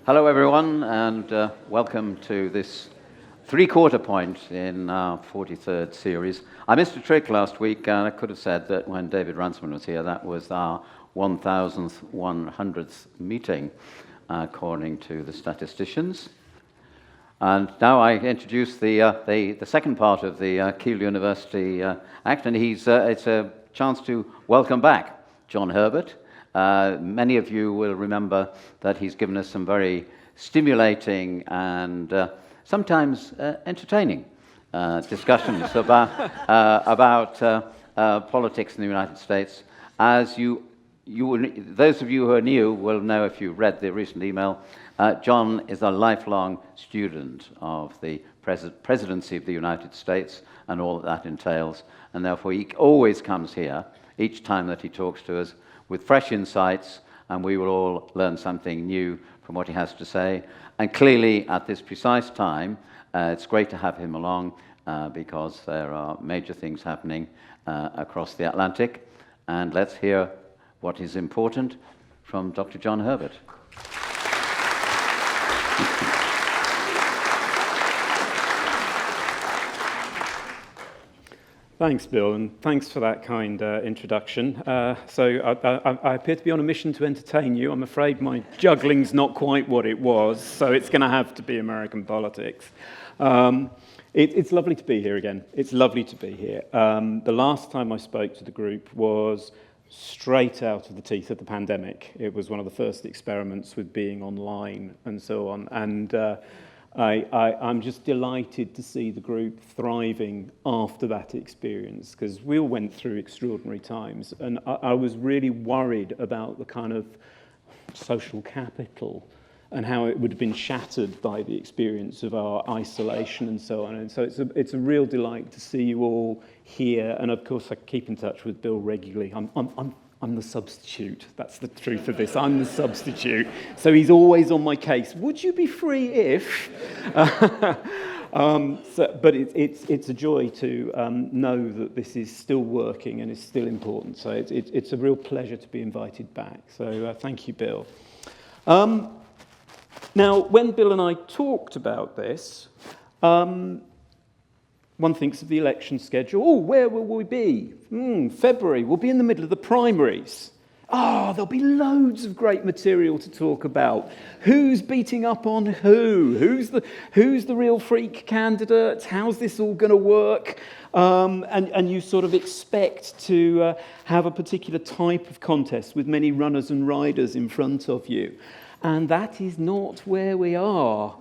Hello, everyone, and welcome to this three-quarter point in our 43rd series. I missed a trick last week, and I could have said that when David Runciman was here, that was our 1,100th meeting, according to the statisticians. And now I introduce the second part of the Keele University Act, and it's a chance to welcome back Jon Herbert. Many of you will remember that he's given us some very stimulating and sometimes entertaining discussions about politics in the United States. As those of you who are new will know if you read the recent email, Jon is a lifelong student of the presidency of the United States and all that entails, and therefore he always comes here each time that he talks to us with fresh insights, and we will all learn something new from what he has to say. And clearly, at this precise time, it's great to have him along because there are major things happening across the Atlantic. And let's hear what is important from Dr. Jon Herbert. Thanks, Bill, and thanks for that kind introduction. So I appear to be on a mission to entertain you. I'm afraid my juggling's not quite what it was, so it's going to have to be American politics. It's lovely to be here again. It's lovely to be here. The last time I spoke to the group was straight out of the teeth of the pandemic. It was one of the first experiments with being online and so on. And I'm just delighted to see the group thriving after that experience, because we all went through extraordinary times, and I was really worried about the kind of social capital and how it would have been shattered by the experience of our isolation and so on. And so it's a real delight to see you all here, and of course I keep in touch with Bill regularly. I'm the substitute. That's the truth of this. I'm the substitute. So he's always on my case. Would you be free if? But it's a joy to know that this is still working and is still important. So it's a real pleasure to be invited back. So thank you, Bill. Now, when Bill and I talked about this, one thinks of the election schedule. Oh, where will we be? February. We'll be in the middle of the primaries. There'll be loads of great material to talk about. Who's beating up on who? Who's the real freak candidate? How's this all going to work? And you sort of expect to have a particular type of contest with many runners and riders in front of you. And that is not where we are.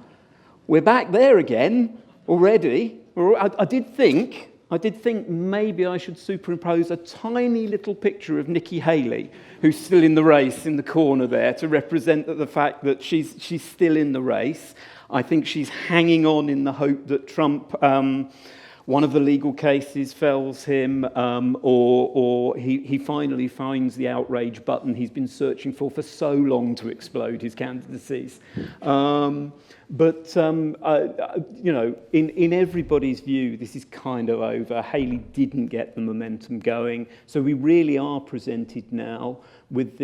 We're back there again already. I did think maybe I should superimpose a tiny little picture of Nikki Haley, who's still in the race in the corner there, to represent the fact that she's still in the race. I think she's hanging on in the hope that Trump, one of the legal cases, fells him, or he finally finds the outrage button he's been searching for so long to explode his candidacies. But in everybody's view, this is kind of over. Haley didn't get the momentum going. So we really are presented now with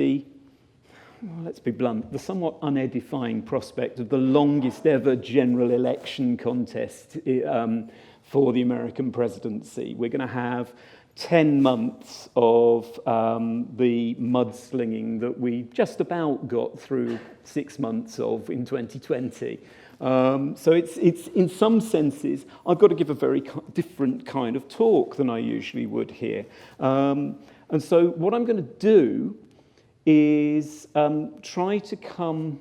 let's be blunt, the somewhat unedifying prospect of the longest ever general election contest for the American presidency. We're going to have 10 months of the mudslinging that we just about got through 6 months of in 2020. So it's in some senses, I've got to give a very different kind of talk than I usually would here. And so what I'm going to do is try to come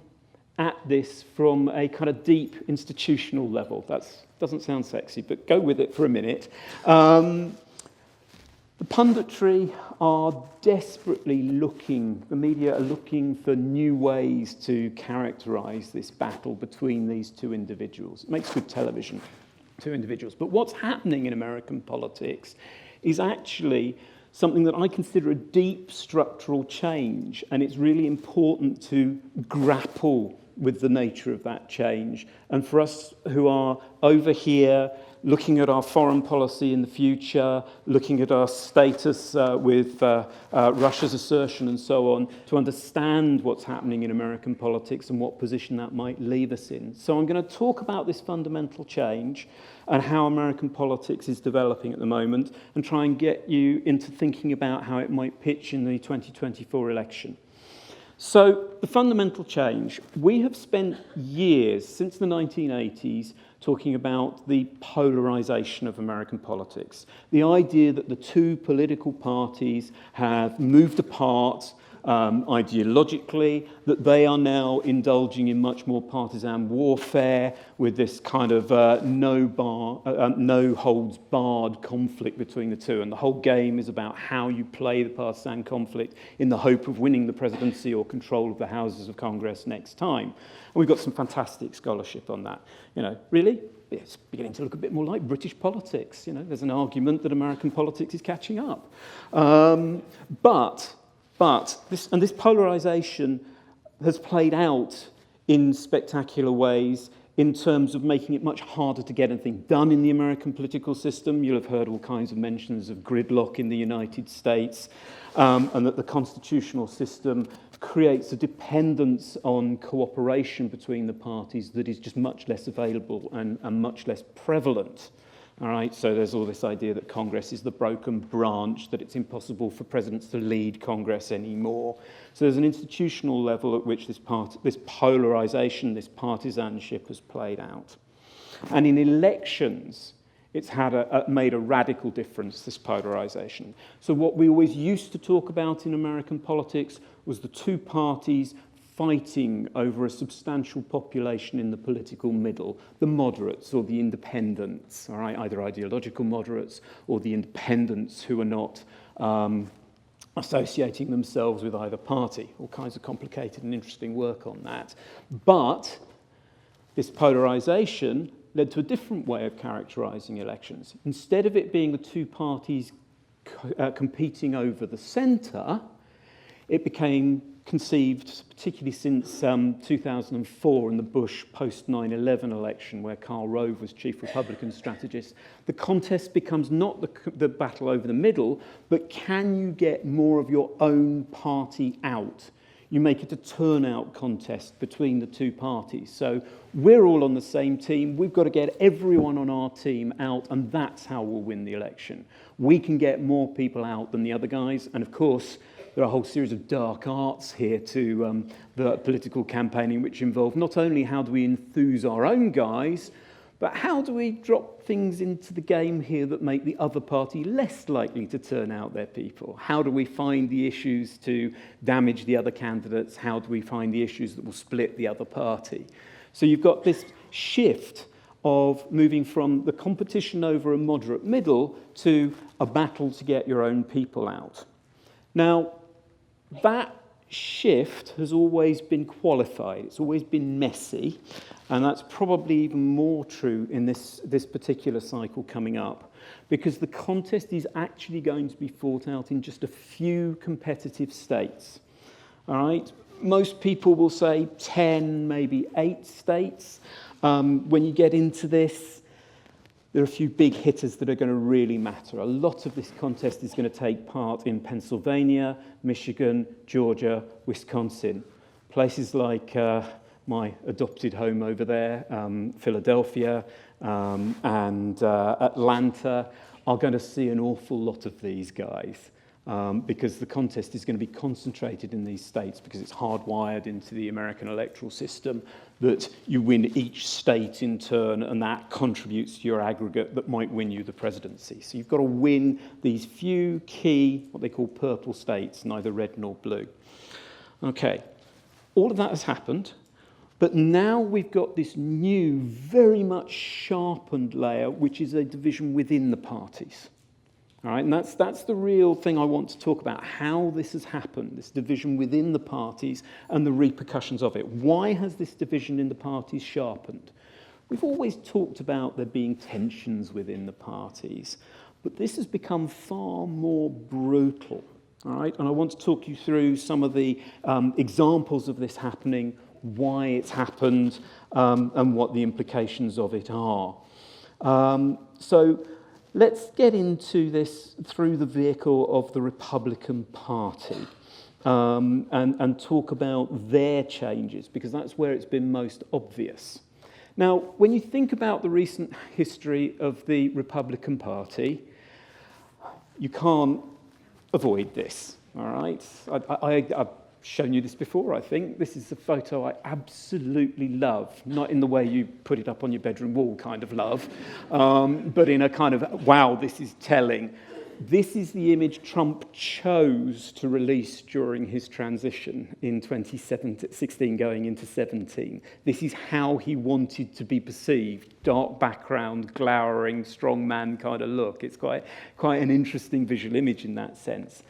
at this from a kind of deep institutional level. That doesn't sound sexy, but go with it for a minute. The punditry are desperately the media are looking for new ways to characterize this battle between these two individuals. It makes good television, two individuals. But what's happening in American politics is actually something that I consider a deep structural change, and it's really important to grapple with the nature of that change. And for us who are over here looking at our foreign policy in the future, looking at our status with Russia's assertion and so on, to understand what's happening in American politics and what position that might leave us in. So I'm going to talk about this fundamental change and how American politics is developing at the moment, and try and get you into thinking about how it might pitch in the 2024 election. So the fundamental change, we have spent years, since the 1980s, talking about the polarization of American politics. The idea that the two political parties have moved apart ideologically, that they are now indulging in much more partisan warfare with this kind of no holds barred conflict between the two. And the whole game is about how you play the partisan conflict in the hope of winning the presidency or control of the houses of Congress next time. And we've got some fantastic scholarship on that. You know, really? It's beginning to look a bit more like British politics. You know, there's an argument that American politics is catching up. But this polarization has played out in spectacular ways in terms of making it much harder to get anything done in the American political system. You'll have heard all kinds of mentions of gridlock in the United States, and that the constitutional system creates a dependence on cooperation between the parties that is just much less available and much less prevalent. All right, so there's all this idea that Congress is the broken branch, that it's impossible for presidents to lead Congress anymore. So there's an institutional level at which this polarization, this partisanship has played out. And in elections, it's made a radical difference, this polarization. So what we always used to talk about in American politics was the two parties fighting over a substantial population in the political middle, the moderates or the independents, all right, either ideological moderates or the independents who are not associating themselves with either party. All kinds of complicated and interesting work on that. But this polarization led to a different way of characterizing elections. Instead of it being the two parties competing over the center, it became conceived, particularly since 2004 and the Bush post-9/11 election, where Karl Rove was chief Republican strategist, the contest becomes not the battle over the middle, but can you get more of your own party out? You make it a turnout contest between the two parties. So we're all on the same team. We've got to get everyone on our team out, and that's how we'll win the election. We can get more people out than the other guys, and of course, there are a whole series of dark arts here to the political campaigning, which involve not only how do we enthuse our own guys, but how do we drop things into the game here that make the other party less likely to turn out their people? How do we find the issues to damage the other candidates? How do we find the issues that will split the other party? So you've got this shift of moving from the competition over a moderate middle to a battle to get your own people out. Now, that shift has always been qualified. It's always been messy, and that's probably even more true in this particular cycle coming up, because the contest is actually going to be fought out in just a few competitive states. All right? Most people will say 10, maybe 8 states. When you get into this, there are a few big hitters that are going to really matter. A lot of this contest is going to take part in Pennsylvania, Michigan, Georgia, Wisconsin. Places like my adopted home over there, Philadelphia, and Atlanta, are going to see an awful lot of these guys. Because the contest is going to be concentrated in these states, because it's hardwired into the American electoral system that you win each state in turn, and that contributes to your aggregate that might win you the presidency. So you've got to win these few key, what they call purple states, neither red nor blue. Okay, all of that has happened, but now we've got this new, very much sharpened layer, which is a division within the parties. All right, and that's the real thing I want to talk about, how this has happened, this division within the parties and the repercussions of it. Why has this division in the parties sharpened? We've always talked about there being tensions within the parties, but this has become far more brutal. All right, and I want to talk you through some of the examples of this happening why it's happened, and what the implications of it are. So let's get into this through the vehicle of the Republican Party, and talk about their changes, because that's where it's been most obvious. Now, when you think about the recent history of the Republican Party, you can't avoid this, all right? I've shown you this before, I think. This is a photo I absolutely love, not in the way you put it up on your bedroom wall kind of love, but in a kind of, wow, this is telling. This is the image Trump chose to release during his transition in 2016 going into 17. This is how he wanted to be perceived. Dark background, glowering, strong man kind of look. It's quite an interesting visual image in that sense.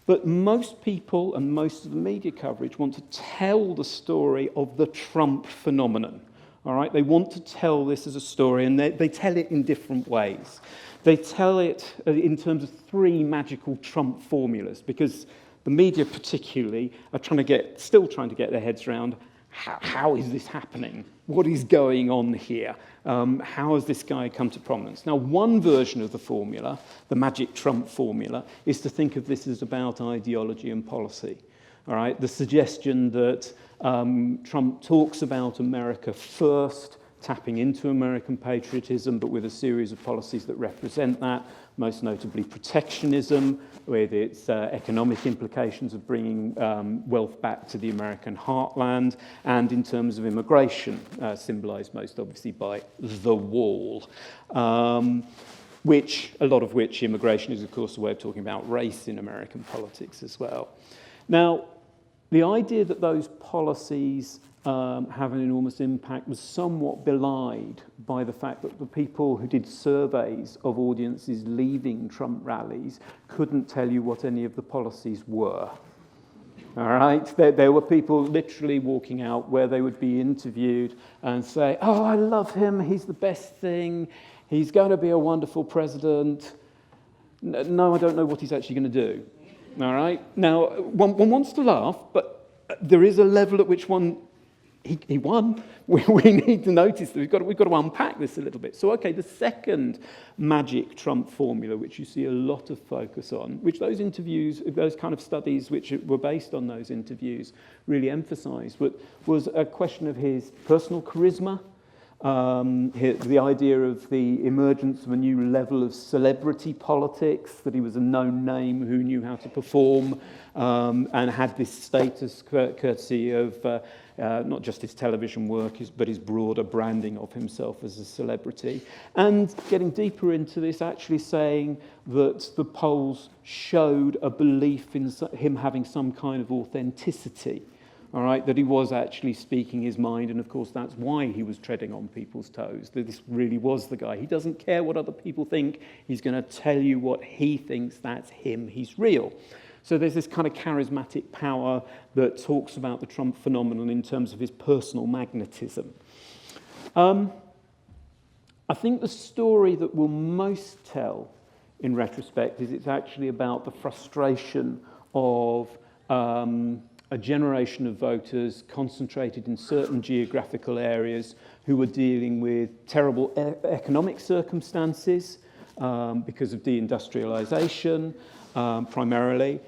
But most people and most of the media coverage want to tell the story of the Trump phenomenon. All right, they want to tell this as a story, and they tell it in different ways. They tell it in terms of three magical Trump formulas, because the media particularly are still trying to get their heads around how is this happening? What is going on here? How has this guy come to prominence? Now, one version of the formula, the magic Trump formula, is to think of this as about ideology and policy. All right, the suggestion that Trump talks about America first, tapping into American patriotism, but with a series of policies that represent that, most notably protectionism, with its economic implications of bringing wealth back to the American heartland, and in terms of immigration, symbolised most obviously by the wall, a lot of which immigration is, of course, a way of talking about race in American politics as well. Now, the idea that those policies have an enormous impact was somewhat belied by the fact that the people who did surveys of audiences leaving Trump rallies couldn't tell you what any of the policies were. All right? There were people literally walking out where they would be interviewed and say, oh, I love him, he's the best thing, he's going to be a wonderful president. No, I don't know what he's actually going to do. All right? Now, one wants to laugh, but there is a level at which he won. We need to notice that we've got to unpack this a little bit. So, okay, the second magic Trump formula, which you see a lot of focus on, which those kind of studies which were based on those interviews really emphasised, was a question of his personal charisma, the idea of the emergence of a new level of celebrity politics, that he was a known name who knew how to perform, and had this status courtesy of not just his television work, but his broader branding of himself as a celebrity. And getting deeper into this, actually saying that the polls showed a belief in him having some kind of authenticity. All right, that he was actually speaking his mind, and of course that's why he was treading on people's toes, that this really was the guy. He doesn't care what other people think, he's going to tell you what he thinks, that's him, he's real. So there's this kind of charismatic power that talks about the Trump phenomenon in terms of his personal magnetism. I think the story that will most tell in retrospect is it's actually about the frustration of a generation of voters concentrated in certain geographical areas who were dealing with terrible economic circumstances because of deindustrialization, primarily,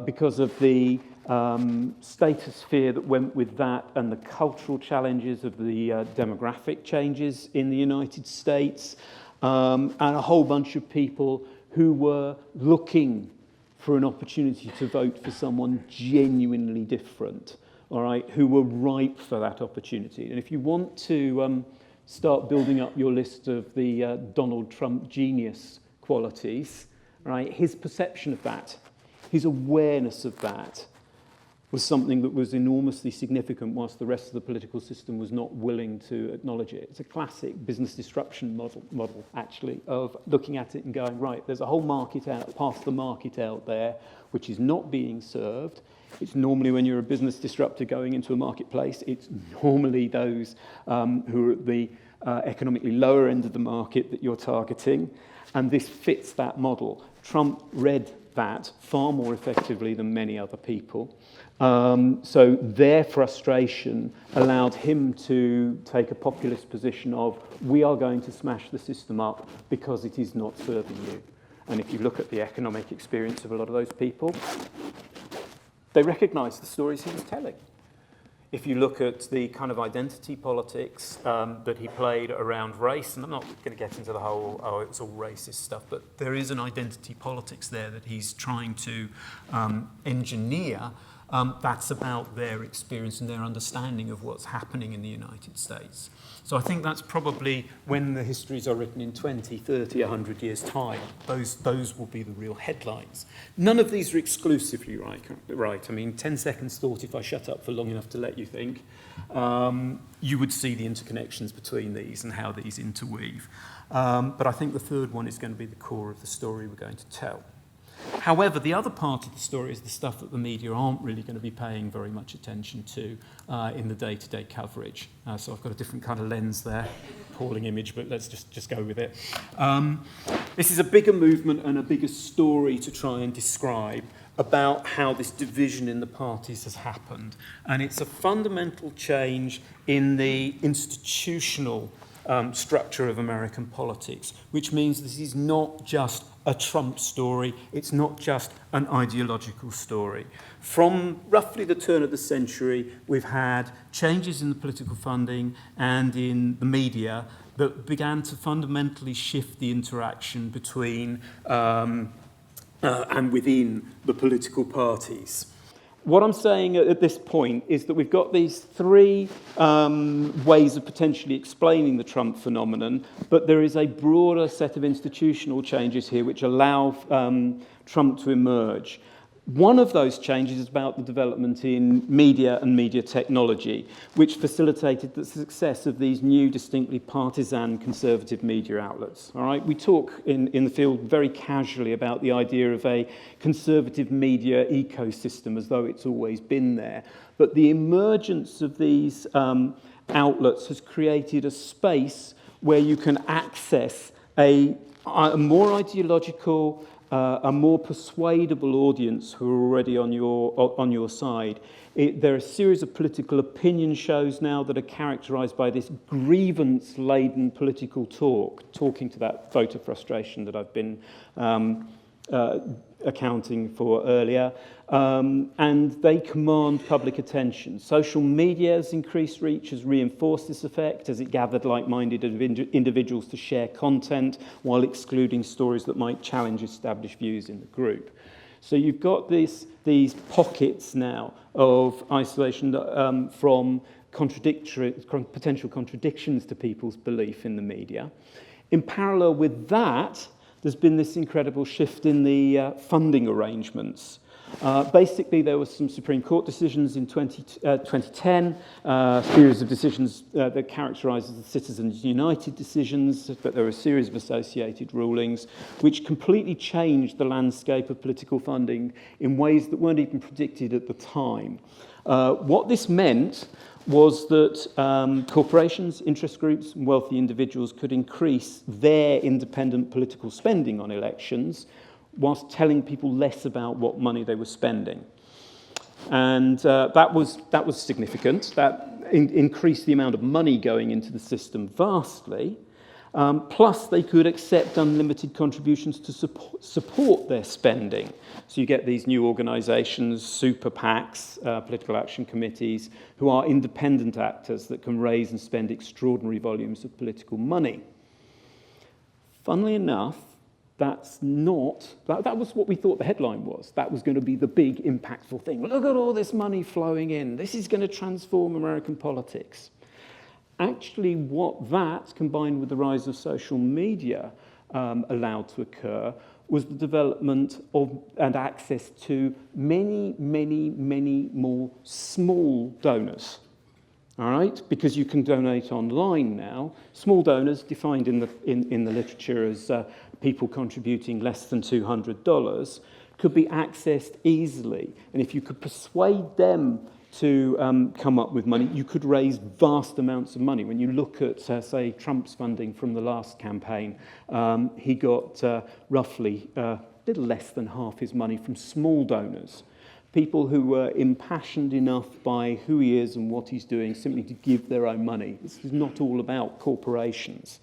because of the statosphere that went with that and the cultural challenges of the demographic changes in the United States, and a whole bunch of people who were looking for an opportunity to vote for someone genuinely different, all right, who were ripe for that opportunity. And if you want to start building up your list of the Donald Trump genius qualities, right, his perception of that, his awareness of that, was something that was enormously significant whilst the rest of the political system was not willing to acknowledge it. It's a classic business disruption model, actually, of looking at it and going, right, there's a whole market out, past the market out there, which is not being served. It's normally when you're a business disruptor going into a marketplace, it's normally those who are at the economically lower end of the market that you're targeting. And this fits that model. Trump read that far more effectively than many other people. So their frustration allowed him to take a populist position of, we are going to smash the system up because it is not serving you. And if you look at the economic experience of a lot of those people, they recognise the stories he was telling. If you look at the kind of identity politics that he played around race, and I'm not going to get into the whole, oh, it's all racist stuff, but there is an identity politics there that he's trying to engineer. That's about their experience and their understanding of what's happening in the United States. So I think that's probably when the histories are written in 20, 30, 100 years' time, those will be the real headlines. None of these are exclusively right. I mean, 10 seconds thought, if I shut up for long enough to let you think, you would see the interconnections between these and how these interweave. But I think the third one is going to be the core of the story we're going to tell. However, the other part of the story is the stuff that the media aren't really going to be paying very much attention to in the day-to-day coverage. So I've got a different kind of lens there. Appalling image, but let's just go with it. This is a bigger movement and a bigger story to try and describe about how this division in the parties has happened. And it's a fundamental change in the institutional structure of American politics, which means this is not just a Trump story, it's not just an ideological story. From roughly the turn of the century, we've had changes in the political funding and in the media that began to fundamentally shift the interaction between and within the political parties. What I'm saying at this point is that we've got these three ways of potentially explaining the Trump phenomenon, but there is a broader set of institutional changes here which allow Trump to emerge. One of those changes is about the development in media and media technology, which facilitated the success of these new, distinctly partisan conservative media outlets. All right? We talk in the field very casually about the idea of a conservative media ecosystem as though it's always been there. But the emergence of these outlets has created a space where you can access a more ideological, a more persuadable audience who are already on your side. There are a series of political opinion shows now that are characterized by this grievance-laden political talking to that voter frustration that I've been accounting for earlier, and they command public attention. Social media's increased reach has reinforced this effect as it gathered like-minded individuals to share content while excluding stories that might challenge established views in the group. So you've got these pockets now of isolation from potential contradictions to people's belief in the media. In parallel with that, there's been this incredible shift in the funding arrangements. Basically, there were some Supreme Court decisions in 2010, a series of decisions that characterised as the Citizens United decisions, but there were a series of associated rulings which completely changed the landscape of political funding in ways that weren't even predicted at the time. What this meant was that corporations, interest groups, and wealthy individuals could increase their independent political spending on elections whilst telling people less about what money they were spending. And that was significant. That increased the amount of money going into the system vastly. Plus, they could accept unlimited contributions to support their spending. So you get these new organisations, super PACs, political action committees, who are independent actors that can raise and spend extraordinary volumes of political money. Funnily enough, that was what we thought the headline was. That was going to be the big, impactful thing. Look at all this money flowing in. This is going to transform American politics. Actually, what that, combined with the rise of social media, allowed to occur was the development of and access to many, many, many more small donors. All right, because you can donate online now. Small donors, defined in the literature as people contributing less than $200, could be accessed easily. And if you could persuade them to come up with money, you could raise vast amounts of money. When you look at, say, Trump's funding from the last campaign, he got roughly little less than half his money from small donors, people who were impassioned enough by who he is and what he's doing simply to give their own money. This is not all about corporations.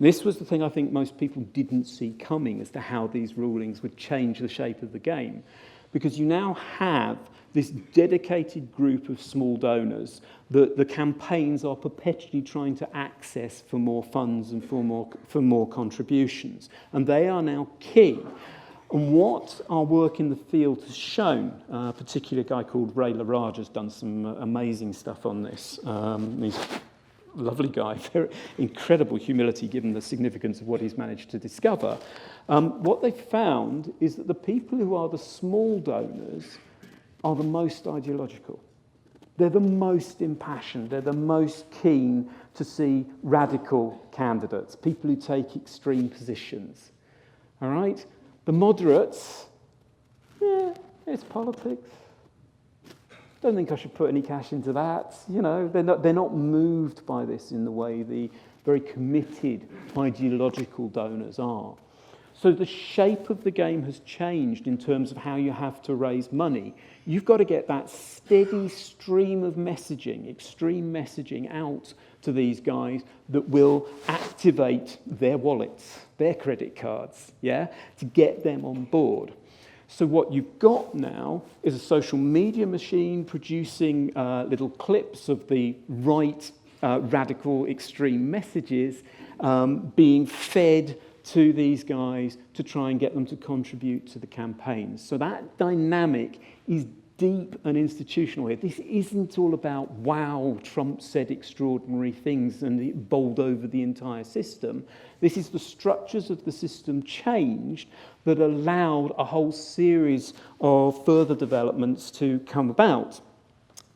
This was the thing I think most people didn't see coming as to how these rulings would change the shape of the game. Because you now have this dedicated group of small donors that the campaigns are perpetually trying to access for more funds and for more contributions. And they are now key. And what our work in the field has shown, a particular guy called Ray LaRaj has done some amazing stuff on this. He's a lovely guy, very incredible humility given the significance of what he's managed to discover. What they found is that the people who are the small donors are the most ideological. They're the most impassioned. They're the most keen to see radical candidates, people who take extreme positions. All right? The moderates, it's politics. Don't think I should put any cash into that. You know, they're not moved by this in the way the very committed ideological donors are. So the shape of the game has changed in terms of how you have to raise money. You've got to get that steady stream of messaging, extreme messaging out to these guys that will activate their wallets, their credit cards, to get them on board. So what you've got now is a social media machine producing little clips of the right radical extreme messages being fed to these guys to try and get them to contribute to the campaigns. So that dynamic is deep and institutional here. This isn't all about, wow, Trump said extraordinary things and it bowled over the entire system. This is the structures of the system changed that allowed a whole series of further developments to come about.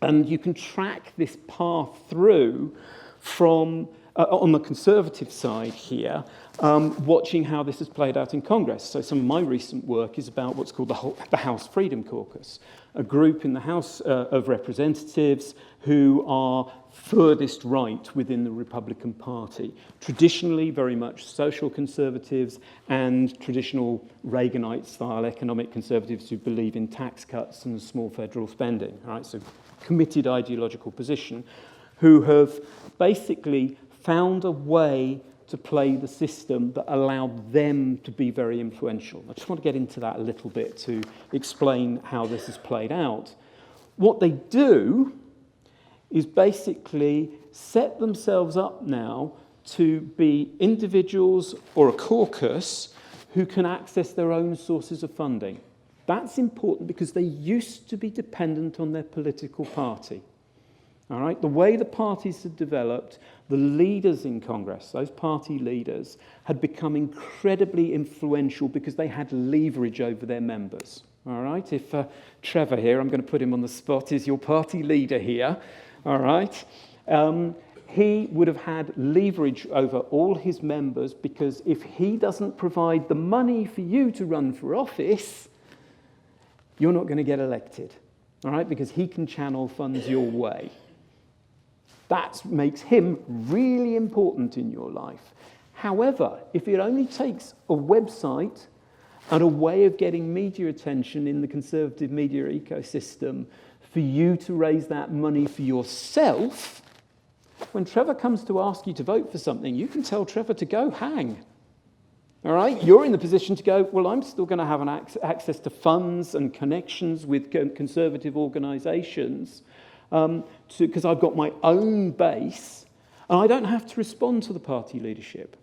And you can track this path through from, on the Conservative side here, watching how this has played out in Congress. So some of my recent work is about what's called the House Freedom Caucus, a group in the House of Representatives who are furthest right within the Republican Party. Traditionally, very much social conservatives and traditional Reaganite-style economic conservatives who believe in tax cuts and small federal spending. All right, so committed ideological position, who have basically found a way to play the system that allowed them to be very influential. I just want to get into that a little bit to explain how this has played out. What they do is basically set themselves up now to be individuals or a caucus who can access their own sources of funding. That's important because they used to be dependent on their political party. All right, the way the parties had developed, the leaders in Congress, those party leaders, had become incredibly influential because they had leverage over their members. All right, if Trevor here, I'm going to put him on the spot, is your party leader here, all right, he would have had leverage over all his members because if he doesn't provide the money for you to run for office, you're not going to get elected, all right, because he can channel funds your way. That makes him really important in your life. However, if it only takes a website and a way of getting media attention in the conservative media ecosystem for you to raise that money for yourself, when Trevor comes to ask you to vote for something, you can tell Trevor to go hang. All right? You're in the position to go, well, I'm still going to have access to funds and connections with conservative organisations because I've got my own base, and I don't have to respond to the party leadership.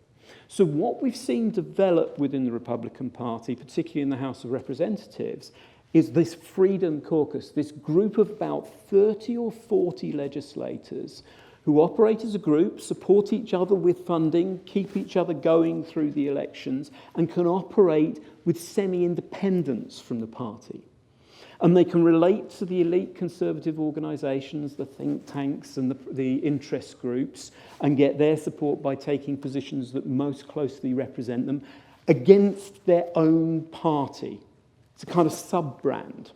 So what we've seen develop within the Republican Party, particularly in the House of Representatives, is this Freedom Caucus, this group of about 30 or 40 legislators who operate as a group, support each other with funding, keep each other going through the elections, and can operate with semi-independence from the party. And they can relate to the elite conservative organisations, the think tanks and the interest groups, and get their support by taking positions that most closely represent them against their own party. It's a kind of sub-brand.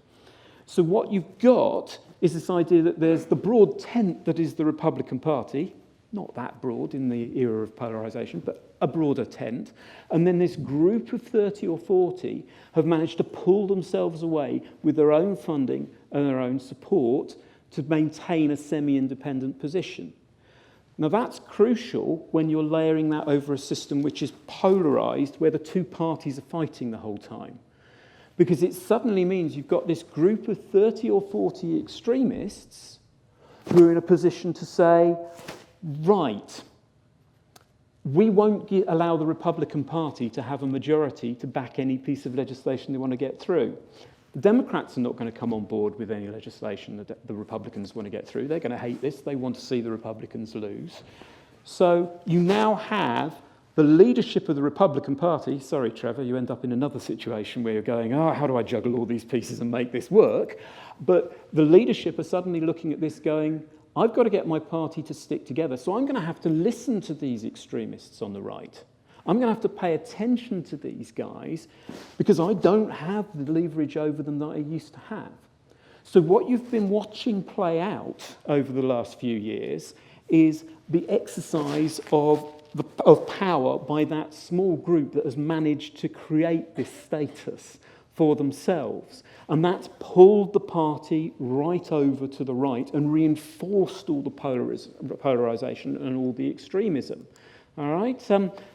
So what you've got is this idea that there's the broad tent that is the Republican Party, not that broad in the era of polarisation, but a broader tent. And then this group of 30 or 40 have managed to pull themselves away with their own funding and their own support to maintain a semi-independent position. Now that's crucial when you're layering that over a system which is polarised, where the two parties are fighting the whole time. Because it suddenly means you've got this group of 30 or 40 extremists who are in a position to say, right, we won't allow the Republican Party to have a majority to back any piece of legislation they want to get through. The Democrats are not going to come on board with any legislation that the Republicans want to get through. They're going to hate this. They want to see the Republicans lose. So you now have the leadership of the Republican Party. Sorry, Trevor, you end up in another situation where you're going, oh, how do I juggle all these pieces and make this work? But the leadership are suddenly looking at this going, I've got to get my party to stick together, so I'm going to have to listen to these extremists on the right. I'm going to have to pay attention to these guys because I don't have the leverage over them that I used to have. So what you've been watching play out over the last few years is the exercise of power by that small group that has managed to create this status for themselves. And that's pulled the party right over to the right and reinforced all the polarisation and all the extremism. All right,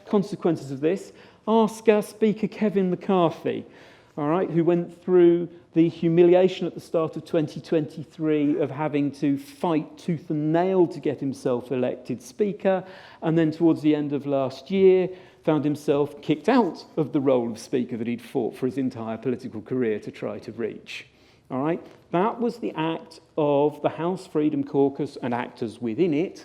consequences of this. Ask Speaker Kevin McCarthy, all right, who went through the humiliation at the start of 2023 of having to fight tooth and nail to get himself elected Speaker, and then towards the end of last year found himself kicked out of the role of Speaker that he'd fought for his entire political career to try to reach. All right, that was the act of the House Freedom Caucus and actors within it,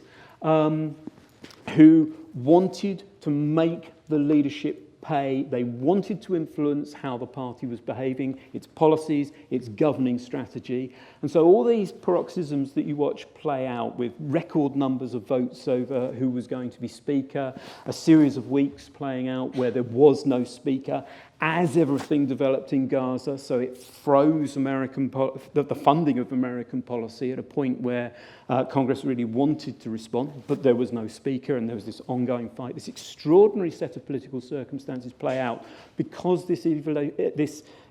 who wanted to make the leadership pay. They wanted to influence how the party was behaving, its policies, its governing strategy. And so all these paroxysms that you watch play out with record numbers of votes over who was going to be Speaker, a series of weeks playing out where there was no Speaker, as everything developed in Gaza, so it froze the funding of American policy at a point where Congress really wanted to respond, but there was no Speaker, and there was this ongoing fight. This extraordinary set of political circumstances play out because this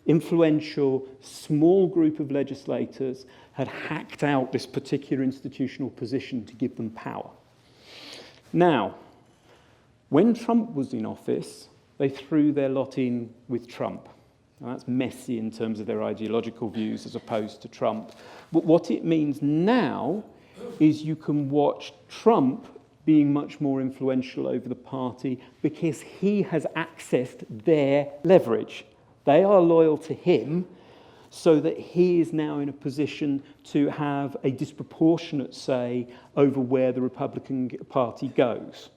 influential small group of legislators had hacked out this particular institutional position to give them power. Now, when Trump was in office, they threw their lot in with Trump. Now, that's messy in terms of their ideological views as opposed to Trump. But what it means now is you can watch Trump being much more influential over the party because he has accessed their leverage. They are loyal to him, so that he is now in a position to have a disproportionate say over where the Republican Party goes.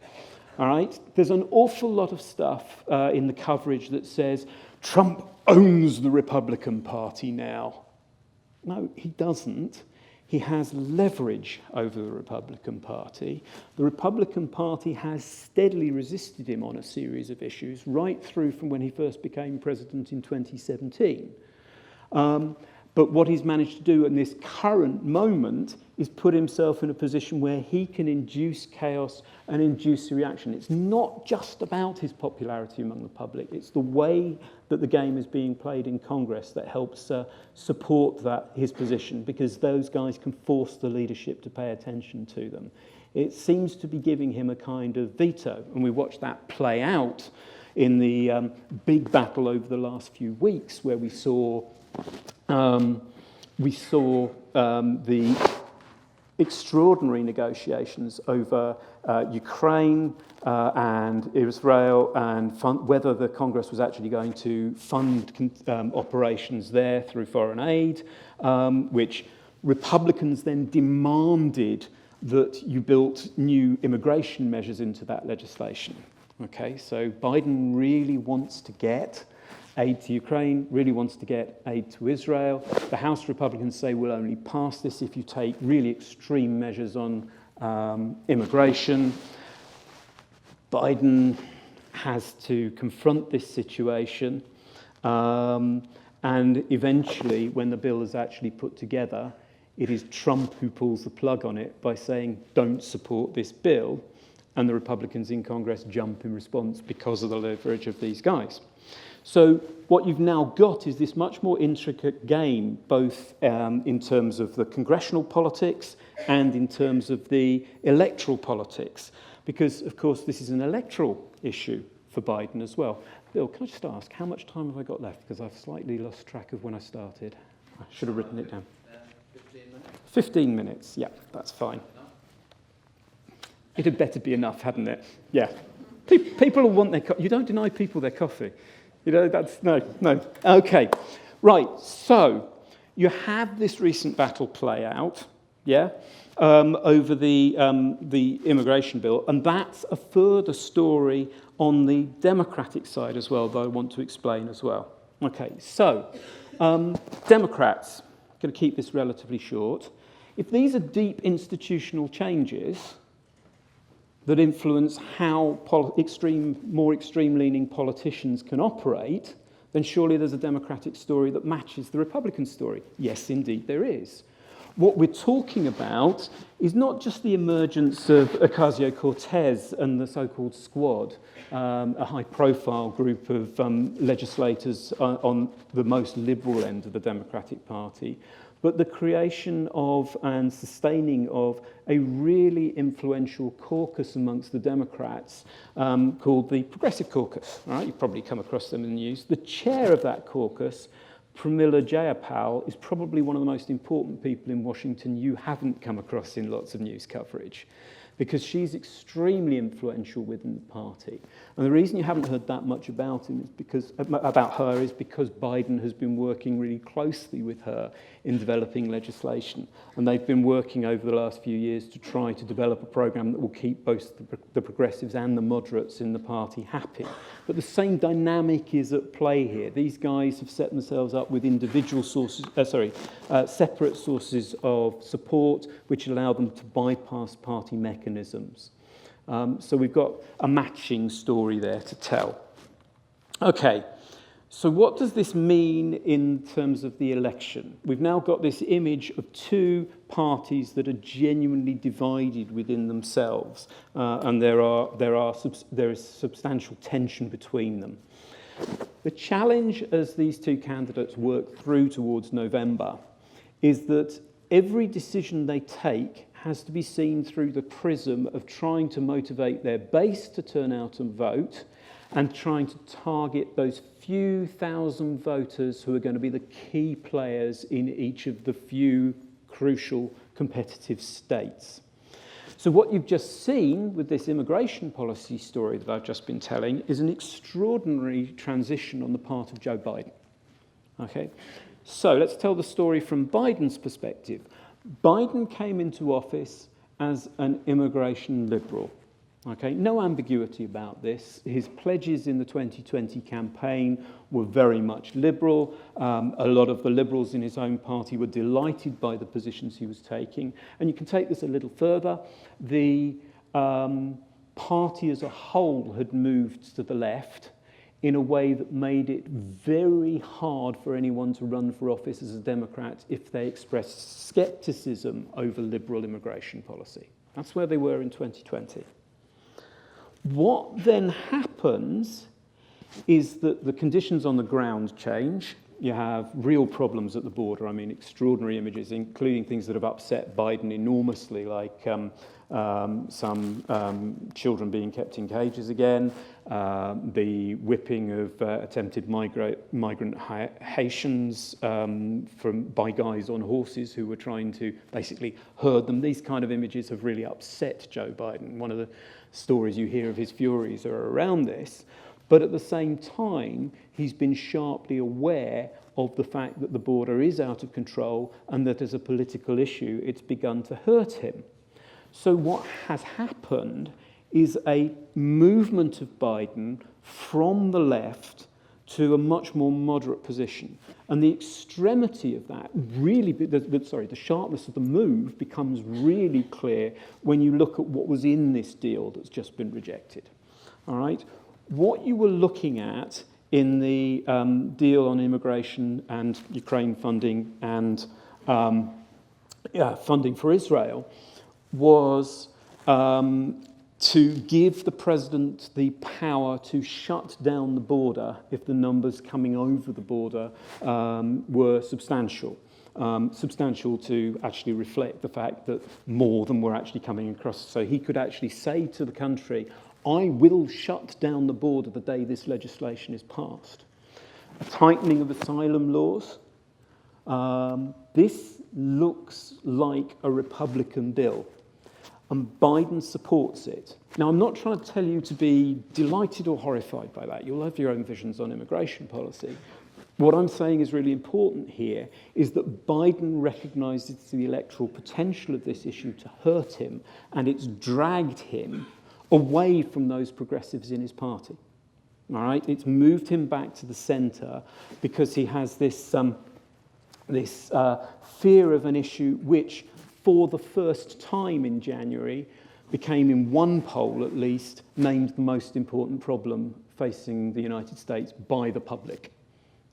All right? There's an awful lot of stuff in the coverage that says Trump owns the Republican Party now. No, he doesn't. He has leverage over the Republican Party. The Republican Party has steadily resisted him on a series of issues, right through from when he first became president in 2017. But what he's managed to do in this current moment is put himself in a position where he can induce chaos and induce a reaction. It's not just about his popularity among the public. It's the way that the game is being played in Congress that helps support his position, because those guys can force the leadership to pay attention to them. It seems to be giving him a kind of veto, and we watched that play out in the big battle over the last few weeks, where we saw the extraordinary negotiations over Ukraine and Israel, and whether the Congress was actually going to fund operations there through foreign aid, which Republicans then demanded that you built new immigration measures into that legislation. Okay, so Biden really wants to get aid to Ukraine, really wants to get aid to Israel. The House Republicans say we'll only pass this if you take really extreme measures on immigration. Biden has to confront this situation, and eventually, when the bill is actually put together, it is Trump who pulls the plug on it by saying, don't support this bill, and the Republicans in Congress jump in response because of the leverage of these guys. So what you've now got is this much more intricate game, both in terms of the congressional politics and in terms of the electoral politics, because, of course, this is an electoral issue for Biden as well. Bill, can I just ask, how much time have I got left? Because I've slightly lost track of when I started. I should have written it down. 15 minutes. 15 minutes, yeah, that's fine. It had better be enough, hadn't it? Yeah. People will want their coffee. You don't deny people their coffee. You know, that's, no. Okay, right, so you have this recent battle play out, yeah, over the immigration bill, and that's a further story on the Democratic side as well that I want to explain as well. Okay, so Democrats, going to keep this relatively short. If these are deep institutional changes that influence how more extreme-leaning politicians can operate, then surely there's a Democratic story that matches the Republican story. Yes, indeed, there is. What we're talking about is not just the emergence of Ocasio-Cortez and the so-called Squad, a high-profile group of legislators on the most liberal end of the Democratic Party, but the creation of and sustaining of a really influential caucus amongst the Democrats called the Progressive Caucus. Right? You've probably come across them in the news. The chair of that caucus, Pramila Jayapal, is probably one of the most important people in Washington you haven't come across in lots of news coverage, because she's extremely influential within the party. And the reason you haven't heard that much about her is because Biden has been working really closely with her in developing legislation. And they've been working over the last few years to try to develop a program that will keep both the progressives and the moderates in the party happy. But the same dynamic is at play here. These guys have set themselves up with individual separate sources of support, which allow them to bypass party mechanisms. So we've got a matching story there to tell. Okay, so what does this mean in terms of the election? We've now got this image of two parties that are genuinely divided within themselves, and there is substantial tension between them. The challenge as these two candidates work through towards November is that every decision they take has to be seen through the prism of trying to motivate their base to turn out and vote, and trying to target those few thousand voters who are going to be the key players in each of the few crucial competitive states. So what you've just seen with this immigration policy story that I've just been telling is an extraordinary transition on the part of Joe Biden. Okay, so let's tell the story from Biden's perspective. Biden came into office as an immigration liberal. Okay, no ambiguity about this. His pledges in the 2020 campaign were very much liberal. A lot of the liberals in his own party were delighted by the positions he was taking. And you can take this a little further. The party as a whole had moved to the left in a way that made it very hard for anyone to run for office as a Democrat if they expressed skepticism over liberal immigration policy. That's where they were in 2020. What then happens is that the conditions on the ground change. You have real problems at the border. I mean, extraordinary images, including things that have upset Biden enormously, like some children being kept in cages again, the whipping of attempted migrant Haitians by guys on horses who were trying to basically herd them. These kind of images have really upset Joe Biden. One of the stories you hear of his furies are around this. But at the same time, he's been sharply aware of the fact that the border is out of control and that as a political issue, it's begun to hurt him. So what has happened is a movement of Biden from the left to a much more moderate position. And the extremity of that really, the sharpness of the move becomes really clear when you look at what was in this deal that's just been rejected. All right? What you were looking at in the deal on immigration and Ukraine funding and funding for Israel was to give the president the power to shut down the border if the numbers coming over the border were substantial. Substantial to actually reflect the fact that more than were actually coming across. So he could actually say to the country, I will shut down the border the day this legislation is passed. A tightening of asylum laws. This looks like a Republican bill, and Biden supports it. Now, I'm not trying to tell you to be delighted or horrified by that. You'll have your own visions on immigration policy. What I'm saying is really important here is that Biden recognizes the electoral potential of this issue to hurt him, and it's dragged him away from those progressives in his party. All right? It's moved him back to the center because he has this fear of an issue which, for the first time in January, became, in one poll at least, named the most important problem facing the United States by the public.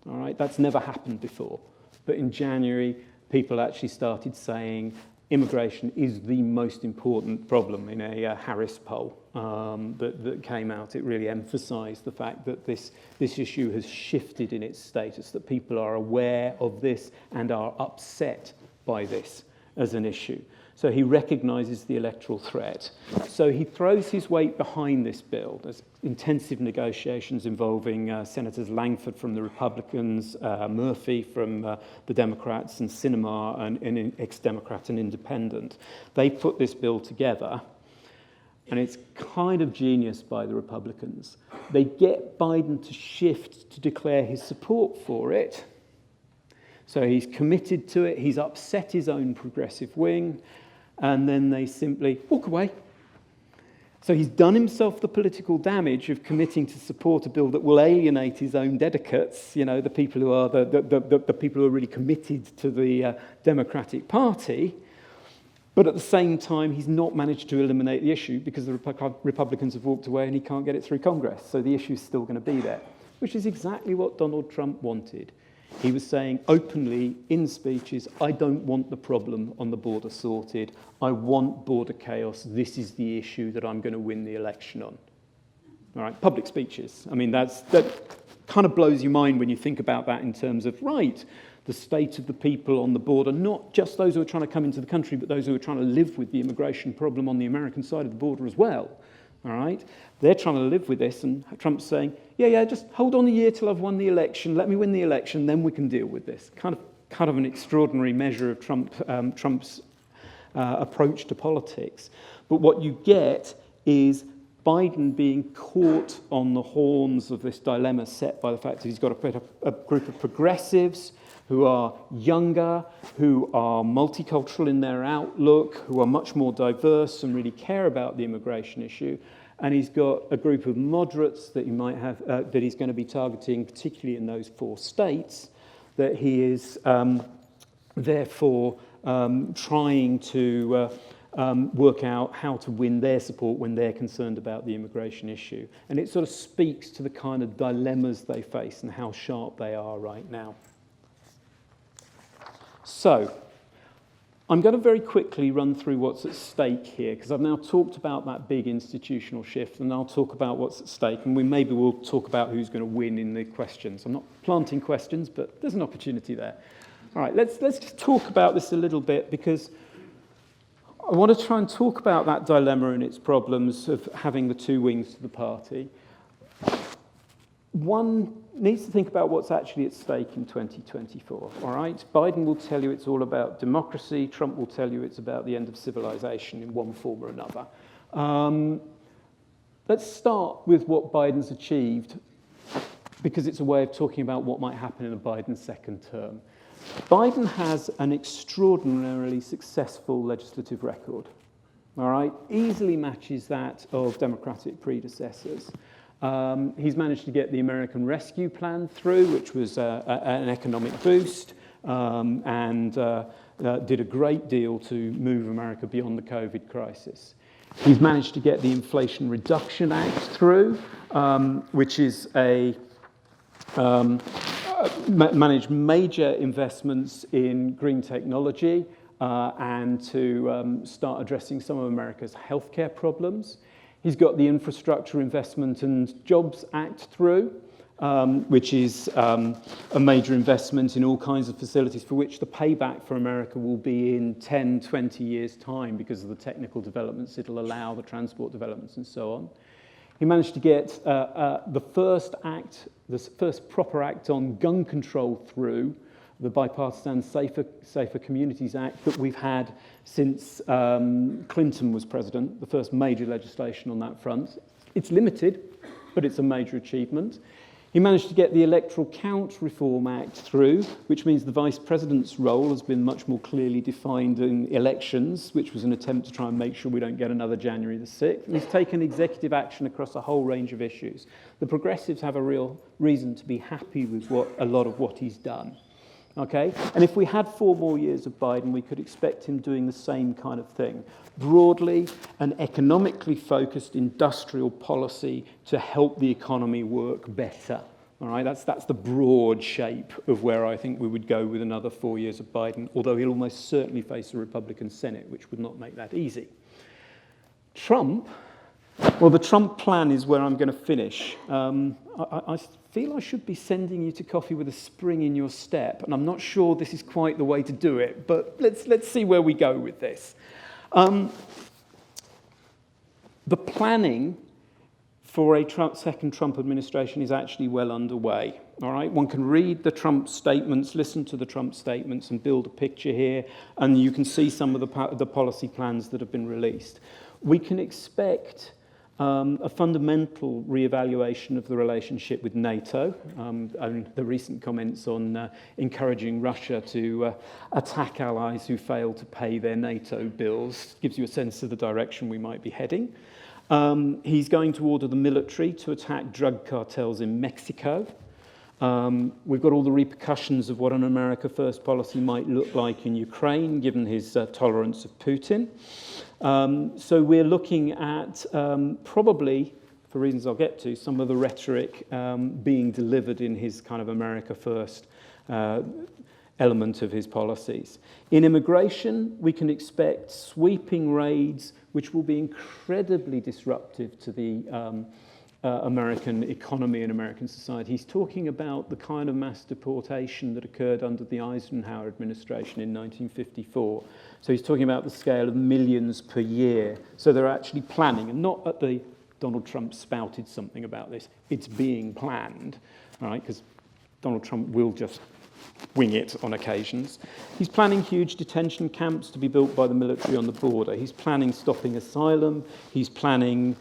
All right, that's never happened before. But in January, people actually started saying immigration is the most important problem in a Harris poll that came out. It really emphasized the fact that this issue has shifted in its status, that people are aware of this and are upset by this as an issue. So he recognizes the electoral threat. So he throws his weight behind this bill. There's intensive negotiations involving Senators Langford from the Republicans, Murphy from the Democrats, and Sinema, an ex-Democrat and independent. They put this bill together, and it's kind of genius by the Republicans. They get Biden to shift to declare his support for it. So he's committed to it. He's upset his own progressive wing. And then they simply walk away. So he's done himself the political damage of committing to support a bill that will alienate his own dedicates, you know, the people who are the people who are really committed to the Democratic Party. But at the same time, he's not managed to eliminate the issue because the Republicans have walked away and he can't get it through Congress. So the issue is still going to be there, which is exactly what Donald Trump wanted. He was saying openly in speeches, I don't want the problem on the border sorted. I want border chaos. This is the issue that I'm going to win the election on. All right, public speeches. I mean, that kind of blows your mind when you think about that in terms of, right, the state of the people on the border, not just those who are trying to come into the country, but those who are trying to live with the immigration problem on the American side of the border as well. All right? They're trying to live with this, and Trump's saying, yeah, just hold on a year till I've won the election. Let me win the election, then we can deal with this. Kind of an extraordinary measure of Trump's approach to politics. But what you get is Biden being caught on the horns of this dilemma set by the fact that he's got a group of progressives who are younger, who are multicultural in their outlook, who are much more diverse and really care about the immigration issue. And he's got a group of moderates that he might have, that he's going to be targeting, particularly in those 4 states, that he is therefore trying to work out how to win their support when they're concerned about the immigration issue. And it sort of speaks to the kind of dilemmas they face and how sharp they are right now. So, I'm going to very quickly run through what's at stake here, because I've now talked about that big institutional shift, and I'll talk about what's at stake, and maybe we'll talk about who's going to win in the questions. I'm not planting questions, but there's an opportunity there. All right, let's just talk about this a little bit, because I want to try and talk about that dilemma and its problems of having the 2 wings to the party. One needs to think about what's actually at stake in 2024, all right? Biden will tell you it's all about democracy. Trump will tell you it's about the end of civilization in one form or another. Let's start with what Biden's achieved, because it's a way of talking about what might happen in a Biden second term. Biden has an extraordinarily successful legislative record, all right? Easily matches that of Democratic predecessors. He's managed to get the American Rescue Plan through, which was an economic boost, and did a great deal to move America beyond the COVID crisis. He's managed to get the Inflation Reduction Act through, which is managed major investments in green technology, and to start addressing some of America's healthcare problems. He's got the Infrastructure Investment and Jobs Act through, which is a major investment in all kinds of facilities for which the payback for America will be in 10, 20 years' time because of the technical developments it'll allow, the transport developments and so on. He managed to get the first proper act on gun control through, the Bipartisan Safer Communities Act that we've had since Clinton was president, the first major legislation on that front. It's limited, but it's a major achievement. He managed to get the Electoral Count Reform Act through, which means the Vice President's role has been much more clearly defined in elections, which was an attempt to try and make sure we don't get another January the 6th. And he's taken executive action across a whole range of issues. The Progressives have a real reason to be happy with a lot of what he's done. Okay? And if we had 4 more years of Biden, we could expect him doing the same kind of thing. Broadly, an economically focused industrial policy to help the economy work better. All right? That's the broad shape of where I think we would go with another 4 years of Biden, although he'll almost certainly face a Republican Senate, which would not make that easy. Trump, well, the Trump plan is where I'm going to finish. I feel I should be sending you to coffee with a spring in your step, and I'm not sure this is quite the way to do it, but let's see where we go with this. The planning for a second Trump administration is actually well underway. All right, one can read the Trump statements, listen to the Trump statements, and build a picture here, and you can see some of the policy plans that have been released. We can expect a fundamental reevaluation of the relationship with NATO, and the recent comments on encouraging Russia to attack allies who fail to pay their NATO bills gives you a sense of the direction we might be heading. He's going to order the military to attack drug cartels in Mexico. We've got all the repercussions of what an America First policy might look like in Ukraine, given his tolerance of Putin. So we're looking at probably, for reasons I'll get to, some of the rhetoric being delivered in his kind of America First element of his policies. In immigration, we can expect sweeping raids, which will be incredibly disruptive to the American economy and American society. He's talking about the kind of mass deportation that occurred under the Eisenhower administration in 1954. So he's talking about the scale of millions per year. So they're actually planning, and not at the Donald Trump spouted something about this. It's being planned, all right, because Donald Trump will just wing it on occasions. He's planning huge detention camps to be built by the military on the border. He's planning stopping asylum. He's planning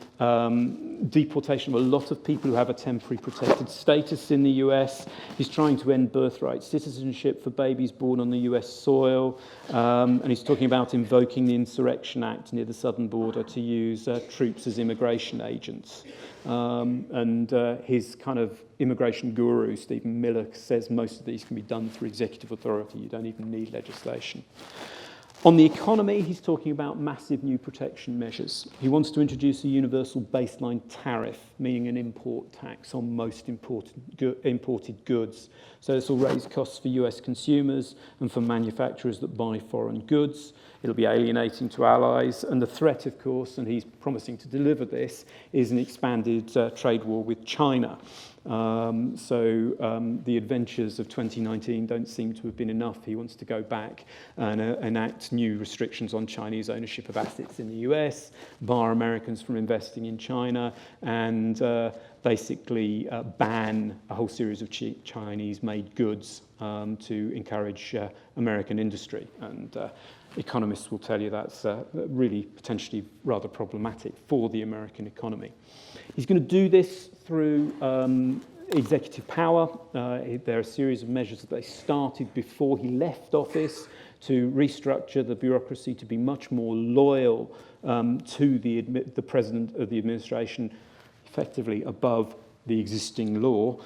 deportation of a lot of people who have a temporary protected status in the US. He's trying to end birthright citizenship for babies born on the US soil. And he's talking about invoking the Insurrection Act near the southern border to use troops as immigration agents. His kind of immigration guru, Stephen Miller, says most of these can be done through executive authority. You don't even need legislation. On the economy, he's talking about massive new protection measures. He wants to introduce a universal baseline tariff, meaning an import tax on most imported goods. So this will raise costs for US consumers and for manufacturers that buy foreign goods. It'll be alienating to allies. And the threat, of course, and he's promising to deliver this, is an expanded trade war with China. The adventures of 2019 don't seem to have been enough. He wants to go back and enact new restrictions on Chinese ownership of assets in the US, bar Americans from investing in China, and basically ban a whole series of Chinese-made goods to encourage American industry. And economists will tell you that's really potentially rather problematic for the American economy. He's going to do this through executive power. There are a series of measures that they started before he left office to restructure the bureaucracy to be much more loyal to the president of the administration, effectively above the existing law,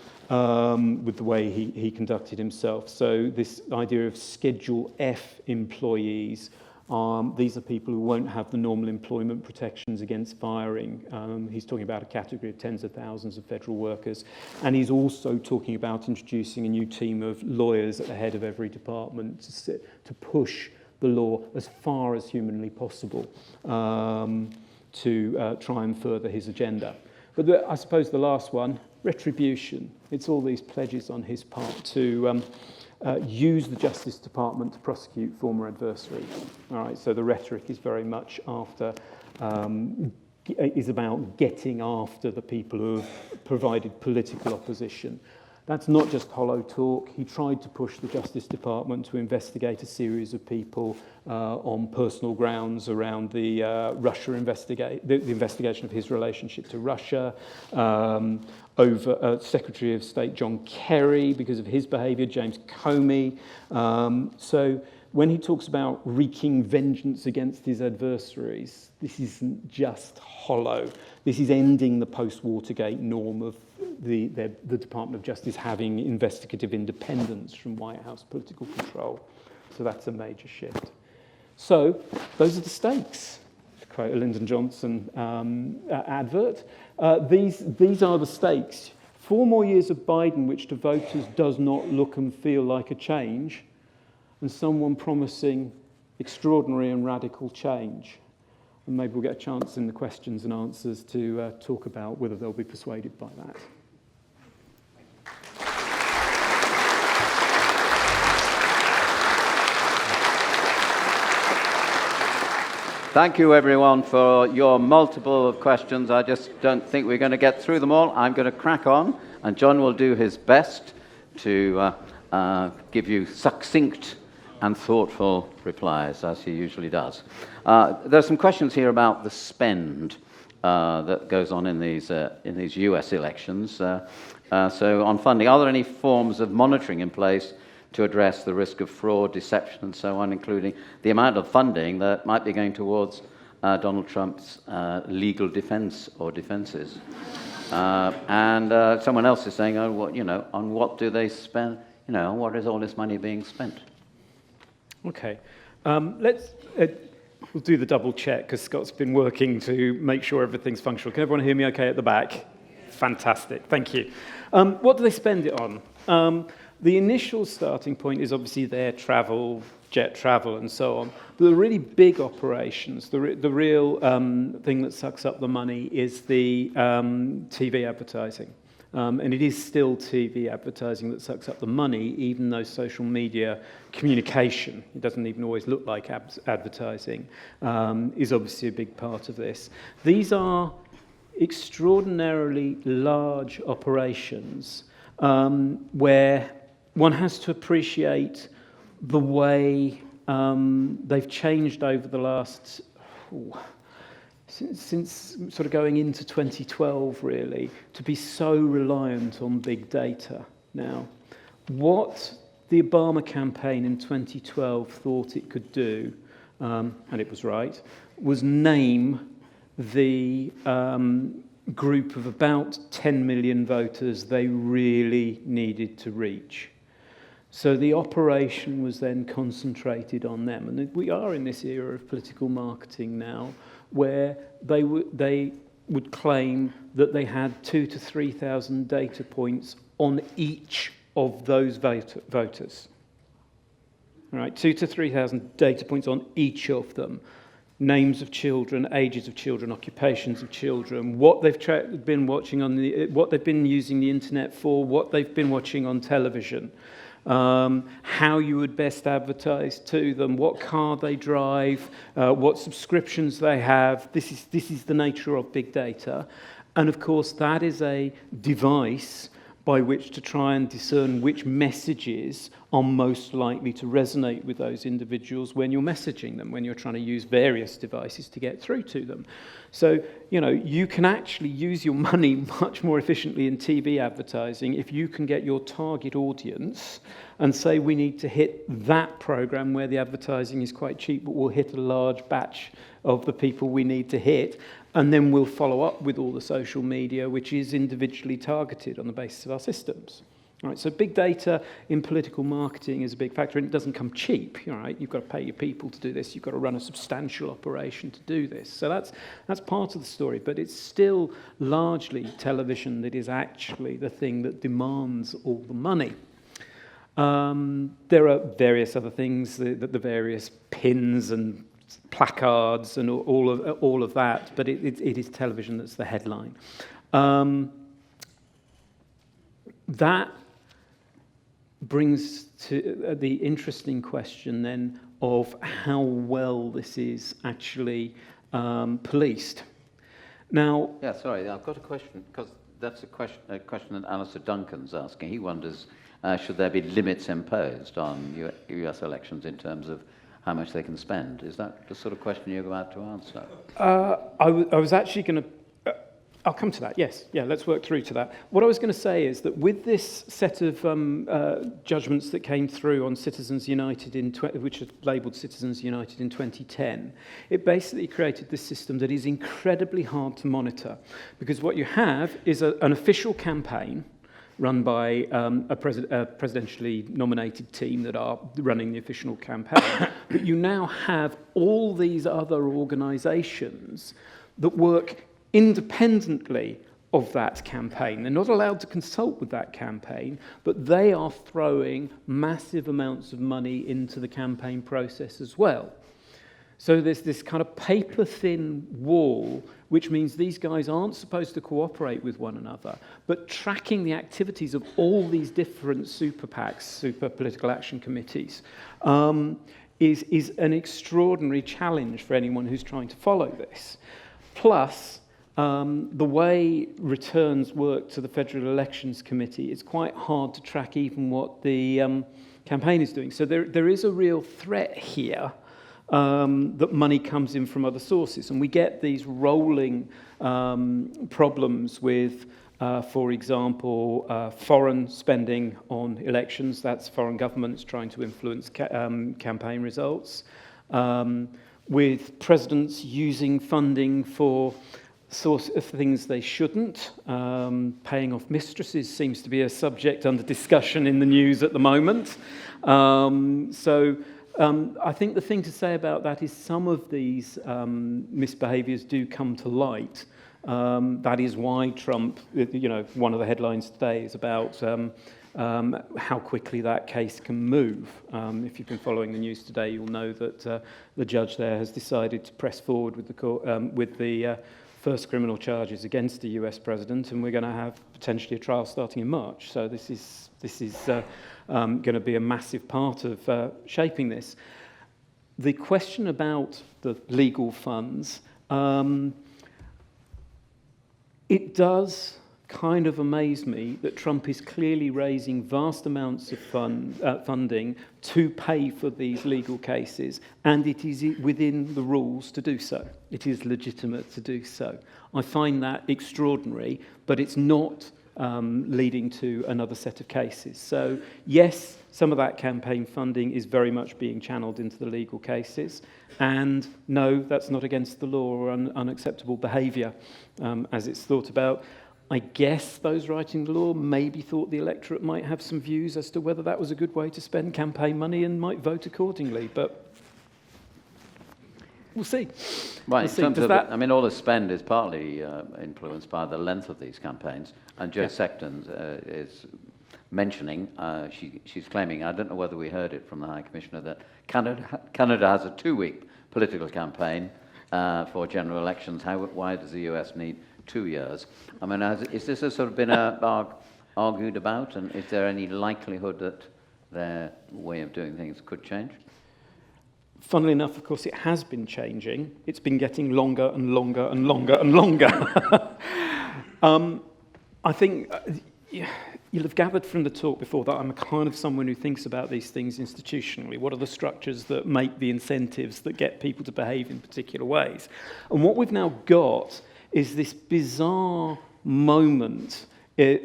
with the way he conducted himself. So this idea of Schedule F employees, these are people who won't have the normal employment protections against firing. He's talking about a category of tens of thousands of federal workers. And he's also talking about introducing a new team of lawyers at the head of every department to push the law as far as humanly possible to try and further his agenda. But I suppose the last one, retribution. It's all these pledges on his part to use the Justice Department to prosecute former adversaries. All right, so the rhetoric is very much after, is about getting after the people who have provided political opposition. That's not just hollow talk. He tried to push the Justice Department to investigate a series of people on personal grounds around the the investigation of his relationship to Russia, over Secretary of State John Kerry because of his behaviour, James Comey. So when he talks about wreaking vengeance against his adversaries, this isn't just hollow. This is ending the post-Watergate norm of the Department of Justice having investigative independence from White House political control. So that's a major shift. So those are the stakes, to quote a Lyndon Johnson advert. These are the stakes. 4 more years of Biden, which to voters does not look and feel like a change, and someone promising extraordinary and radical change. And maybe we'll get a chance in the questions and answers to talk about whether they'll be persuaded by that. Thank you, everyone, for your multiple questions. I just don't think we're going to get through them all. I'm going to crack on, and John will do his best to give you succinct and thoughtful replies, as he usually does. There are some questions here about the spend that goes on in these US elections. So on funding, are there any forms of monitoring in place to address the risk of fraud, deception, and so on, including the amount of funding that might be going towards Donald Trump's legal defense or defenses? And someone else is saying, oh, what, on what do they spend? On what is all this money being spent? Okay, we'll do the double check because Scott's been working to make sure everything's functional. Can everyone hear me okay at the back? Fantastic, thank you. What do they spend it on? The initial starting point is obviously their travel, jet travel and so on. But the really big operations, the real thing that sucks up the money is the TV advertising. And it is still TV advertising that sucks up the money, even though social media communication, it doesn't even always look like advertising, is obviously a big part of this. These are extraordinarily large operations where one has to appreciate the way they've changed over the last... Since sort of going into 2012, really, to be so reliant on big data. Now, what the Obama campaign in 2012 thought it could do, and it was right, was name the group of about 10 million voters they really needed to reach. So the operation was then concentrated on them. And we are in this era of political marketing now, where they would claim that they had 2,000 to 3,000 data points on each of those voters. All right, 2,000 to 3,000 data points on each of them. Names of children, ages of children, occupations of children, what they've been watching what they've been using the internet for, what they've been watching on television. How you would best advertise to them, what car they drive, what subscriptions they have. This is the nature of big data. And of course, that is a device by which to try and discern which messages are most likely to resonate with those individuals when you're messaging them, when you're trying to use various devices to get through to them. So, you can actually use your money much more efficiently in TV advertising if you can get your target audience and say we need to hit that program where the advertising is quite cheap, but we'll hit a large batch of the people we need to hit, and then we'll follow up with all the social media, which is individually targeted on the basis of our systems. All right, so big data in political marketing is a big factor, and it doesn't come cheap. All right, you've got to pay your people to do this. You've got to run a substantial operation to do this. So that's part of the story, but it's still largely television that is actually the thing that demands all the money. There are various other things, the various pins and placards and all of that, but it is television that's the headline. That brings to the interesting question then of how well this is actually policed. Now, Yeah, sorry, I've got a question, because that's a question that Alistair Duncan's asking. He wonders, should there be limits imposed on US elections in terms of how much they can spend? Is that the sort of question you're about to answer? I was actually going to... I'll come to that, yes. Yeah, let's work through to that. What I was going to say is that with this set of judgments that came through on Citizens United, which are labelled Citizens United in 2010, it basically created this system that is incredibly hard to monitor. Because what you have is an official campaign run by a presidentially nominated team that are running the official campaign. But you now have all these other organisations that work independently of that campaign. They're not allowed to consult with that campaign, but they are throwing massive amounts of money into the campaign process as well. So there's this kind of paper-thin wall, which means these guys aren't supposed to cooperate with one another, but tracking the activities of all these different super PACs, super political action committees, is an extraordinary challenge for anyone who's trying to follow this. Plus, the way returns work to the Federal Elections Committee, it's quite hard to track even what the campaign is doing. So there is a real threat here that money comes in from other sources. And we get these rolling problems with, for example, foreign spending on elections. That's foreign governments trying to influence campaign results. With presidents using funding for source of things they shouldn't. Paying off mistresses seems to be a subject under discussion in the news at the moment. I think the thing to say about that is some of these misbehaviours do come to light. That is why Trump, one of the headlines today is about how quickly that case can move. If you've been following the news today, you'll know that the judge there has decided to press forward with the first criminal charges against the US president, and we're going to have potentially a trial starting in March. So this is going to be a massive part of shaping this. The question about the legal funds, it does kind of amaze me that Trump is clearly raising vast amounts of funding to pay for these legal cases, and it is within the rules to do so. It is legitimate to do so. I find that extraordinary, but it's not leading to another set of cases. So yes, some of that campaign funding is very much being channeled into the legal cases, and no, that's not against the law or unacceptable behaviour as it's thought about. I guess those writing the law maybe thought the electorate might have some views as to whether that was a good way to spend campaign money and might vote accordingly, but we'll see. Right, in terms of I mean, all the spend is partly influenced by the length of these campaigns, and Jo Sexton is mentioning, she's claiming, I don't know whether we heard it from the High Commissioner, that Canada has a 2-week political campaign for general elections. Why does the US need 2 years? I mean, is this a sort of been argued about, and is there any likelihood that their way of doing things could change? Funnily enough, of course, it has been changing. It's been getting longer and longer and longer and longer. I think you'll have gathered from the talk before that I'm a kind of someone who thinks about these things institutionally. What are the structures that make the incentives that get people to behave in particular ways? And what we've now got is this bizarre moment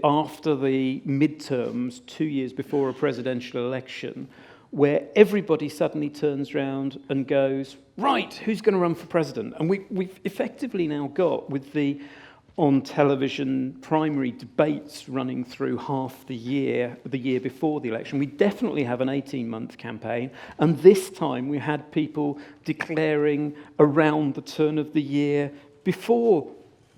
after the midterms, 2 years before a presidential election, where everybody suddenly turns around and goes, right, who's going to run for president? And we've effectively now got, with the on-television primary debates running through half the year before the election, we definitely have an 18-month campaign. And this time we had people declaring around the turn of the year before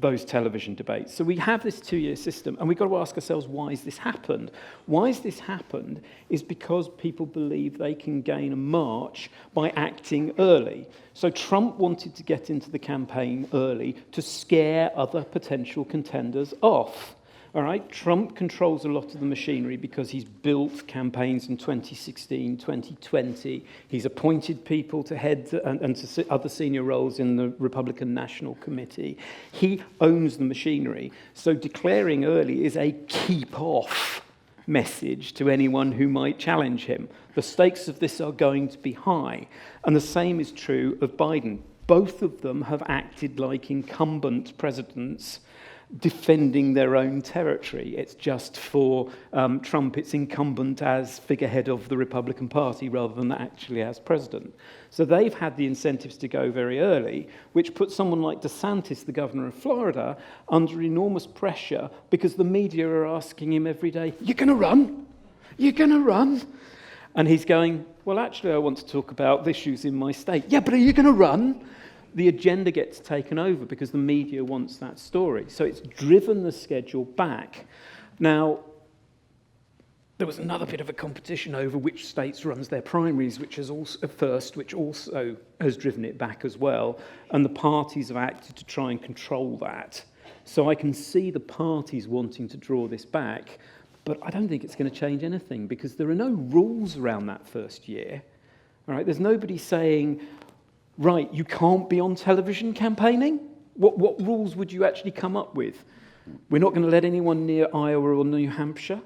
those television debates. So we have this 2-year system, and we've got to ask ourselves, why has this happened? Why has this happened is because people believe they can gain a march by acting early. So Trump wanted to get into the campaign early to scare other potential contenders off. All right, Trump controls a lot of the machinery because he's built campaigns in 2016, 2020. He's appointed people to head and to other senior roles in the Republican National Committee. He owns the machinery. So declaring early is a keep off message to anyone who might challenge him. The stakes of this are going to be high. And the same is true of Biden. Both of them have acted like incumbent presidents defending their own territory. It's just for Trump, it's incumbent as figurehead of the Republican Party rather than actually as president. So they've had the incentives to go very early, which puts someone like DeSantis, the governor of Florida, under enormous pressure because the media are asking him every day, "You're going to run? You're going to run?" And he's going, "Well, actually, I want to talk about issues in my state." "Yeah, but are you going to run?" The agenda gets taken over because the media wants that story. So it's driven the schedule back. Now, there was another bit of a competition over which states runs their primaries, which is also first, which also has driven it back as well. And the parties have acted to try and control that. So I can see the parties wanting to draw this back, but I don't think it's going to change anything because there are no rules around that first year. All right, there's nobody saying, right, you can't be on television campaigning? What rules would you actually come up with? We're not going to let anyone near Iowa or New Hampshire.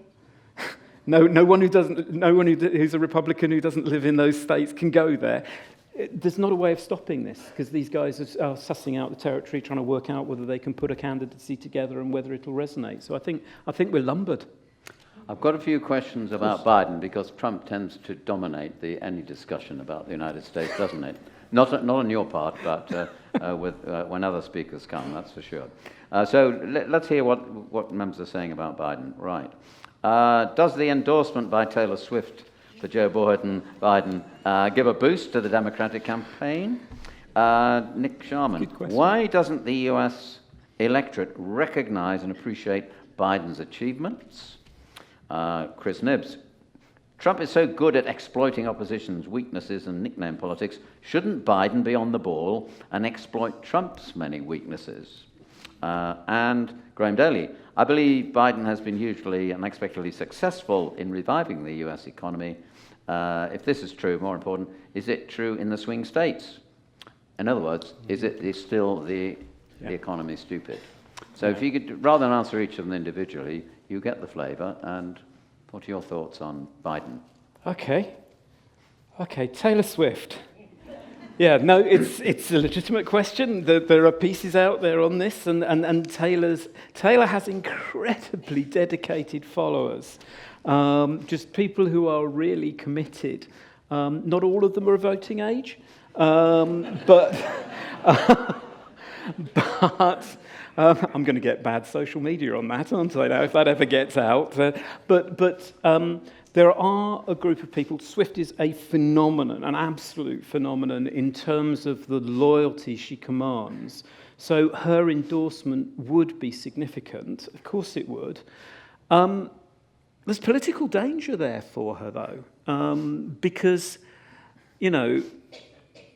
No one who's a Republican who doesn't live in those states can go there. There's not a way of stopping this because these guys are sussing out the territory, trying to work out whether they can put a candidacy together and whether it'll resonate. So I think we're lumbered. I've got a few questions about Biden because Trump tends to dominate any discussion about the United States, doesn't it? Not on your part, but when other speakers come, that's for sure. So let's hear what members are saying about Biden. Right. Does the endorsement by Taylor Swift for Joe Biden give a boost to the Democratic campaign? Nick Sharman, why doesn't the US electorate recognize and appreciate Biden's achievements? Chris Nibbs, Trump is so good at exploiting opposition's weaknesses and nickname politics. Shouldn't Biden be on the ball and exploit Trump's many weaknesses? And Graham Daly, I believe Biden has been hugely and unexpectedly successful in reviving the US economy. If this is true, more important, is it true in the swing states? In other words, is still the economy stupid? So if you could, rather than answer each of them individually, you get the flavour, and what are your thoughts on Biden? Okay, Taylor Swift. Yeah, no, it's a legitimate question. There are pieces out there on this, and Taylor has incredibly dedicated followers, just people who are really committed. Not all of them are voting age, but I'm going to get bad social media on that, aren't I, now, if that ever gets out. But there are a group of people. Swift is a phenomenon, an absolute phenomenon in terms of the loyalty she commands. So her endorsement would be significant. Of course it would. There's political danger there for her, though, because,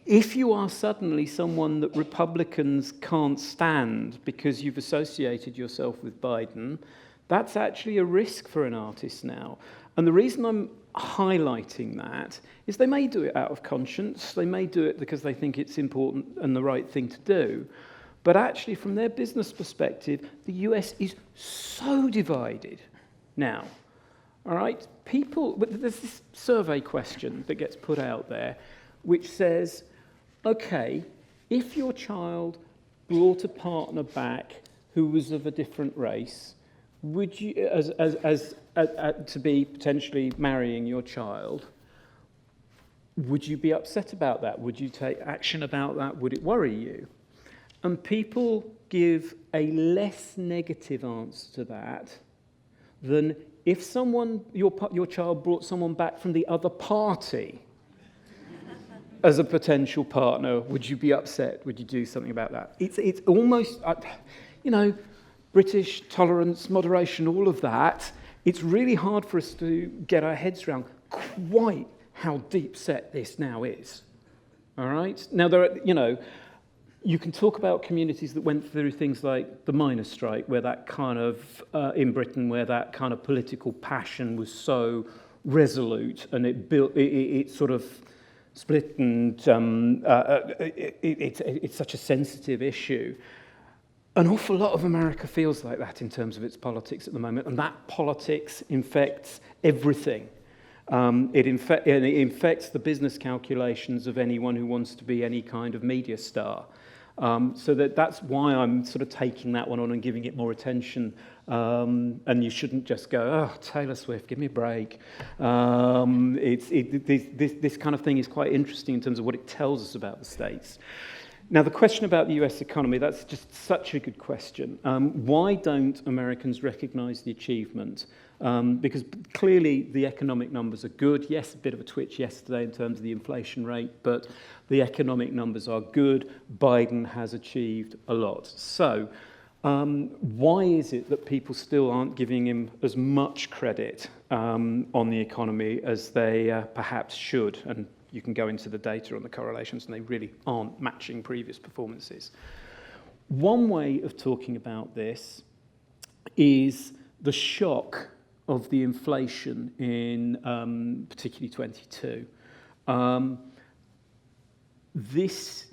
if you are suddenly someone that Republicans can't stand because you've associated yourself with Biden, that's actually a risk for an artist now. And the reason I'm highlighting that is they may do it out of conscience, they may do it because they think it's important and the right thing to do, but actually from their business perspective, the US is so divided now. All right? There's this survey question that gets put out there which says, okay, if your child brought a partner back who was of a different race, would you, to be potentially marrying your child, would you be upset about that? Would you take action about that? Would it worry you? And people give a less negative answer to that than if your child brought someone back from the other party as a potential partner, would you be upset? Would you do something about that? It's almost, British tolerance, moderation, all of that, it's really hard for us to get our heads around quite how deep set this now is. All right? Now, you can talk about communities that went through things like the miners' strike, where that kind of, in Britain, where that kind of political passion was so resolute, and it sort of split, and it's such a sensitive issue. An awful lot of America feels like that in terms of its politics at the moment, and that politics infects everything. It infects the business calculations of anyone who wants to be any kind of media star. So that's why I'm sort of taking that one on and giving it more attention. And you shouldn't just go, oh, Taylor Swift, give me a break. This kind of thing is quite interesting in terms of what it tells us about the States. Now, the question about the US economy, that's just such a good question. Why don't Americans recognize the achievement? Because clearly the economic numbers are good. Yes, a bit of a twitch yesterday in terms of the inflation rate, but the economic numbers are good. Biden has achieved a lot. So why is it that people still aren't giving him as much credit on the economy as they perhaps should? And you can go into the data on the correlations, and they really aren't matching previous performances. One way of talking about this is the shock of the inflation in particularly 22. This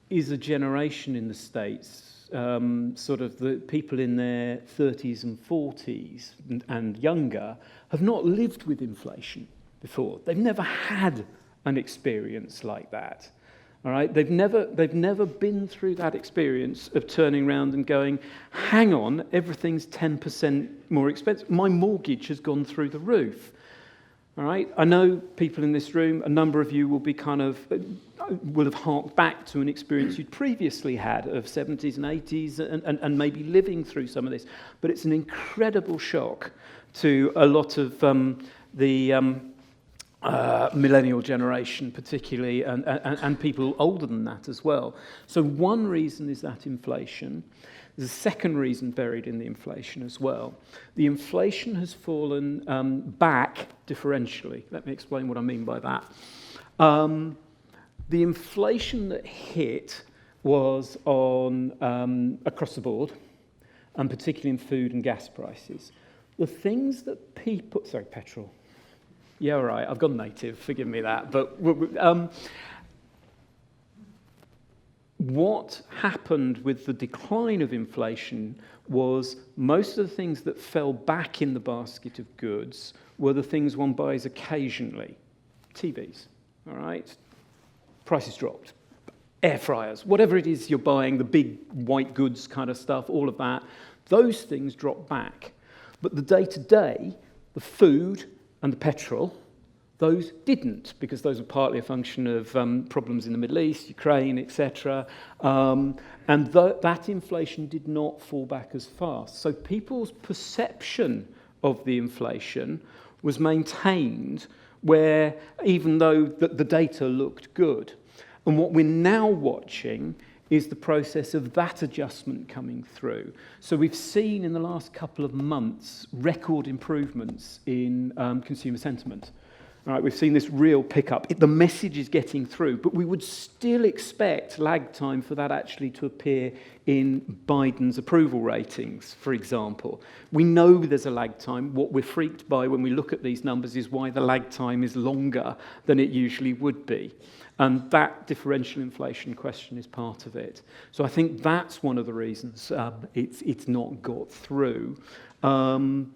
is a generation in the States, sort of the people in their 30s and 40s and younger, have not lived with inflation before. They've never had an experience like that. All right, they've never been through that experience of turning around and going, hang on, everything's 10% more expensive. My mortgage has gone through the roof. All right, I know people in this room, a number of you will have harked back to an experience you'd previously had of 70s and 80s and maybe living through some of this. But it's an incredible shock to a lot of the millennial generation particularly, and people older than that as well. So one reason is that inflation. There's a second reason buried in the inflation as well. The inflation has fallen back differentially. Let me explain what I mean by that. The inflation that hit was on across the board, and particularly in food and gas prices. The things that people... Sorry, petrol. Yeah, all right, I've gone native, forgive me that. But what happened with the decline of inflation was most of the things that fell back in the basket of goods were the things one buys occasionally. TVs, all right? Prices dropped. Air fryers, whatever it is you're buying, the big white goods kind of stuff, all of that, those things dropped back. But the day-to-day, the food and the petrol, those didn't, because those were partly a function of problems in the Middle East, Ukraine, etc. And that inflation did not fall back as fast. So people's perception of the inflation was maintained, where even though the data looked good. And what we're now watching is the process of that adjustment coming through. So we've seen in the last couple of months record improvements in consumer sentiment. All right, we've seen this real pickup. The message is getting through, but we would still expect lag time for that actually to appear in Biden's approval ratings, for example. We know there's a lag time. What we're freaked by when we look at these numbers is why the lag time is longer than it usually would be. And that differential inflation question is part of it. So I think that's one of the reasons it's not got through. And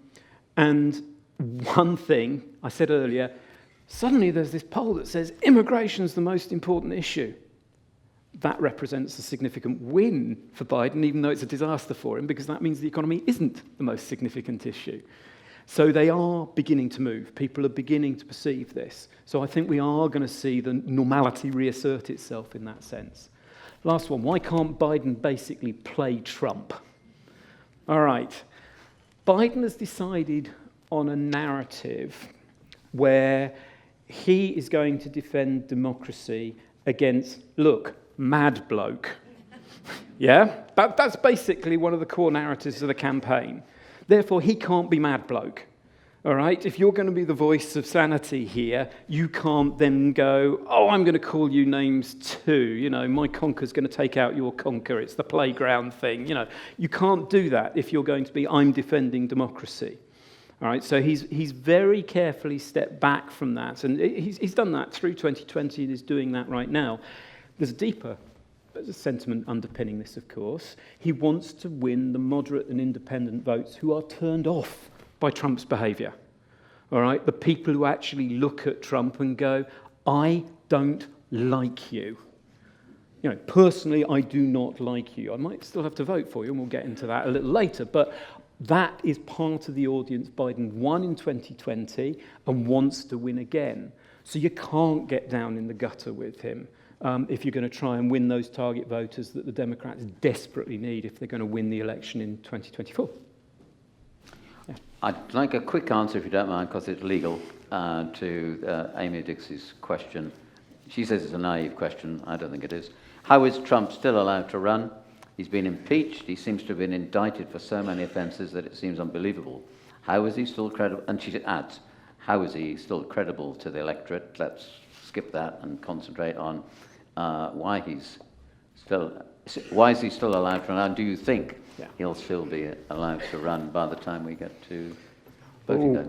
one thing, I said earlier, suddenly there's this poll that says immigration is the most important issue. That represents a significant win for Biden, even though it's a disaster for him, because that means the economy isn't the most significant issue. So they are beginning to move. People are beginning to perceive this. So I think we are going to see the normality reassert itself in that sense. Last one, why can't Biden basically play Trump? All right, Biden has decided on a narrative where he is going to defend democracy against, look, mad bloke. Yeah? That's basically one of the core narratives of the campaign. Therefore, he can't be mad bloke. All right? If you're going to be the voice of sanity here, you can't then go, oh, I'm going to call you names too. You know, my conquer's going to take out your conquer. It's the playground thing. You know, you can't do that if you're going to be, I'm defending democracy. All right? So he's very carefully stepped back from that. And he's done that through 2020 and is doing that right now. There's a sentiment underpinning this, of course. He wants to win the moderate and independent votes who are turned off by Trump's behaviour. All right? The people who actually look at Trump and go, I don't like you. You know, personally, I do not like you. I might still have to vote for you, and we'll get into that a little later, but that is part of the audience Biden won in 2020 and wants to win again. So you can't get down in the gutter with him if you're going to try and win those target voters that the Democrats desperately need if they're going to win the election in 2024. I'd like a quick answer, if you don't mind, because it's legal, to Amy Dixie's question. She says it's a naive question. I don't think it is. How is Trump still allowed to run? He's been impeached. He seems to have been indicted for so many offences that it seems unbelievable. How is he still credible? And she adds, how is he still credible to the electorate? Let's skip that and concentrate on why is he still allowed to run? And do you think he'll still be allowed to run by the time we get to voting day?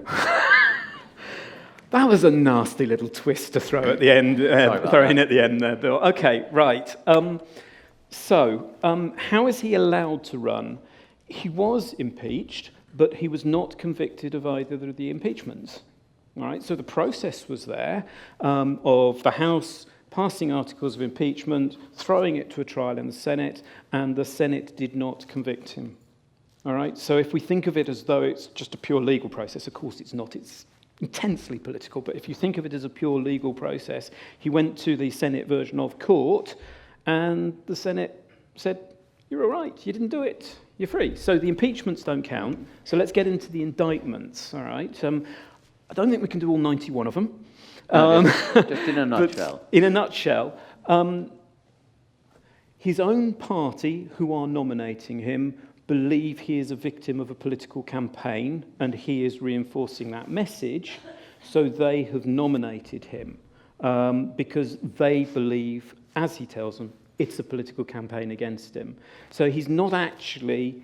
That was a nasty little twist to throw at the end. Throw in at the end there, Bill. Okay, right. How is he allowed to run? He was impeached, but he was not convicted of either of the impeachments. All right. So the process was there of the House passing articles of impeachment, throwing it to a trial in the Senate, and the Senate did not convict him. All right? So if we think of it as though it's just a pure legal process, of course it's not. It's intensely political, but if you think of it as a pure legal process, he went to the Senate version of court, and the Senate said, you're all right, you didn't do it, you're free. So the impeachments don't count. So let's get into the indictments, all right? I don't think we can do all 91 of them. Just in a nutshell. In a nutshell, his own party, who are nominating him, believe he is a victim of a political campaign, and he is reinforcing that message, so they have nominated him because they believe, as he tells them, it's a political campaign against him. So he's not actually...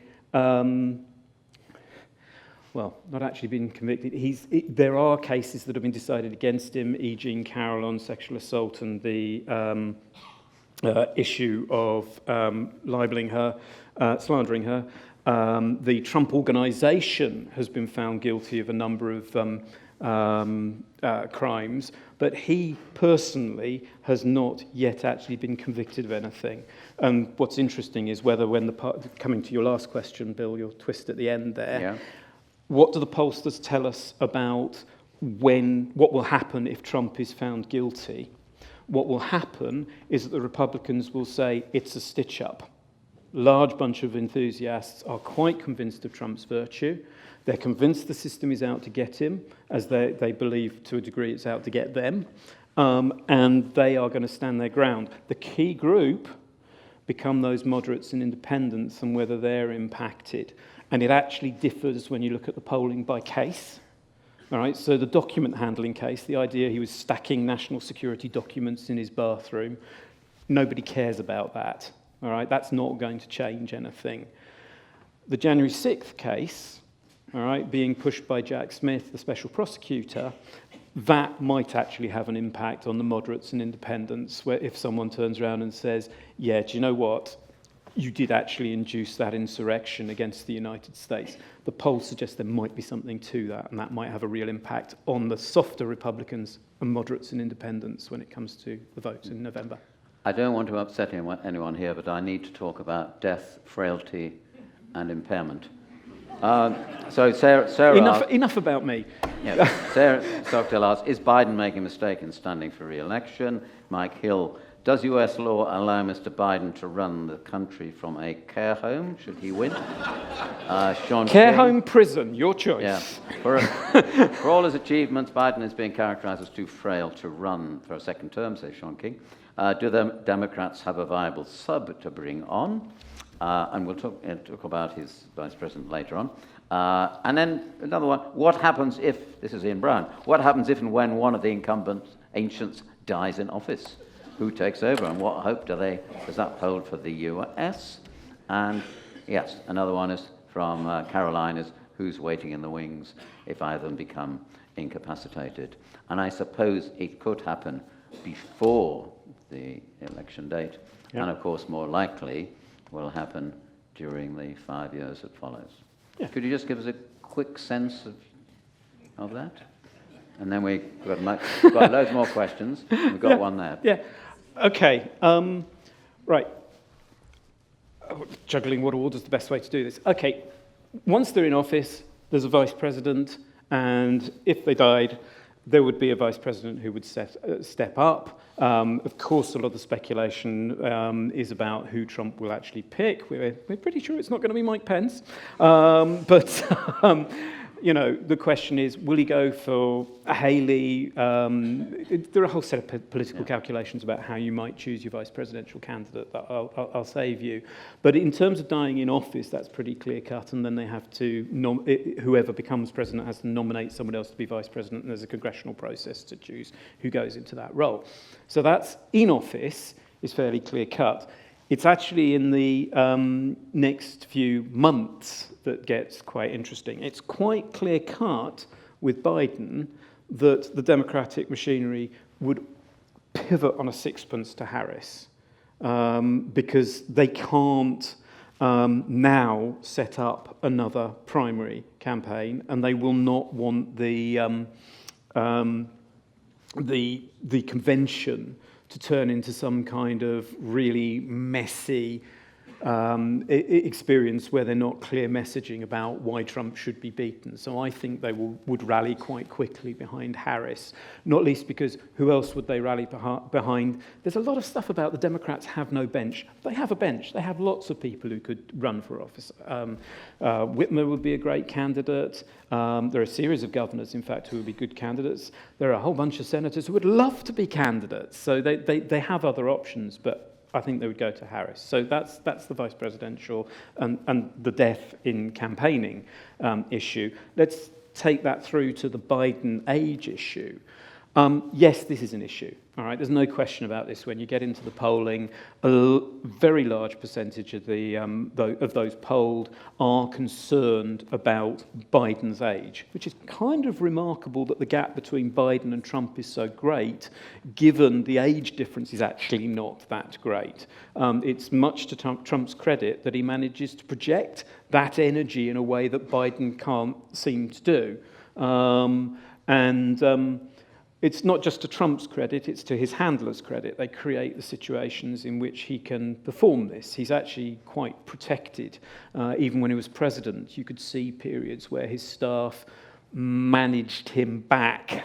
not actually been convicted. There are cases that have been decided against him, E. Jean Carroll on sexual assault and the issue of libeling her, slandering her. The Trump Organization has been found guilty of a number of crimes, but he personally has not yet actually been convicted of anything. And what's interesting is whether coming to your last question, Bill, your twist at the end there, yeah. What do the pollsters tell us about what will happen if Trump is found guilty? What will happen is that the Republicans will say it's a stitch-up. Large bunch of enthusiasts are quite convinced of Trump's virtue. They're convinced the system is out to get him, as they believe to a degree it's out to get them, and they are going to stand their ground. The key group become those moderates and independents and whether they're impacted. And it actually differs when you look at the polling by case. All right, so the document handling case, the idea he was stacking national security documents in his bathroom, nobody cares about that. All right, that's not going to change anything. The January 6th case, all right, being pushed by Jack Smith, the special prosecutor, that might actually have an impact on the moderates and independents, where if someone turns around and says, yeah, do you know what? You did actually induce that insurrection against the United States. The polls suggest there might be something to that, and that might have a real impact on the softer Republicans and moderates and independents when it comes to the vote in November. I don't want to upset anyone here, but I need to talk about death, frailty, and impairment. So Sarah Enough about me. Yeah, Sarah Stockdale asks, is Biden making a mistake in standing for re-election? Mike Hill, does US law allow Mr. Biden to run the country from a care home, should he win? Sean Care King, home, prison, your choice. Yeah. For all his achievements, Biden is being characterized as too frail to run for a second term, says Sean King. Do the Democrats have a viable sub to bring on? and we'll talk about his vice president later on. And then another one, what happens if, this is Ian Brown, what happens if and when one of the incumbent ancients dies in office? Who takes over, and what hope does that hold for the US? And yes, another one is from Carolinas, who's waiting in the wings if either of them become incapacitated. And I suppose it could happen before the election date, and of course more likely will happen during the 5 years that follows. Yeah. Could you just give us a quick sense of that? And then we've got loads more questions. We've got one there. Yeah. Okay. Right. Juggling what order's the best way to do this. Okay. Once they're in office, there's a vice president, and if they died, there would be a vice president who would step up. Of course, a lot of the speculation is about who Trump will actually pick. We're pretty sure it's not going to be Mike Pence. The question is, will he go for Haley? There are a whole set of political calculations about how you might choose your vice presidential candidate that I'll save you. But in terms of dying in office, that's pretty clear cut, and then they have to, whoever becomes president has to nominate someone else to be vice president, and there's a congressional process to choose who goes into that role. So that's in office is fairly clear cut. It's actually in the next few months that gets quite interesting. It's quite clear cut with Biden that the Democratic machinery would pivot on a sixpence to Harris because they can't now set up another primary campaign, and they will not want the convention to turn into some kind of really messy experience where they're not clear messaging about why Trump should be beaten. So I think they would rally quite quickly behind Harris, not least because who else would they rally behind? There's a lot of stuff about the Democrats have no bench. They have a bench. They have lots of people who could run for office. Whitmer would be a great candidate. There are a series of governors, in fact, who would be good candidates. There are a whole bunch of senators who would love to be candidates. So they have other options, but I think they would go to Harris. So that's the vice presidential and the death in campaigning issue. Let's take that through to the Biden age issue. Yes, this is an issue. All right, there's no question about this. When you get into the polling, a very large percentage of those polled are concerned about Biden's age, which is kind of remarkable that the gap between Biden and Trump is so great, given the age difference is actually not that great. It's much to Trump's credit that he manages to project that energy in a way that Biden can't seem to do. It's not just to Trump's credit, it's to his handlers' credit. They create the situations in which he can perform this. He's actually quite protected. Even when he was president, you could see periods where his staff managed him back.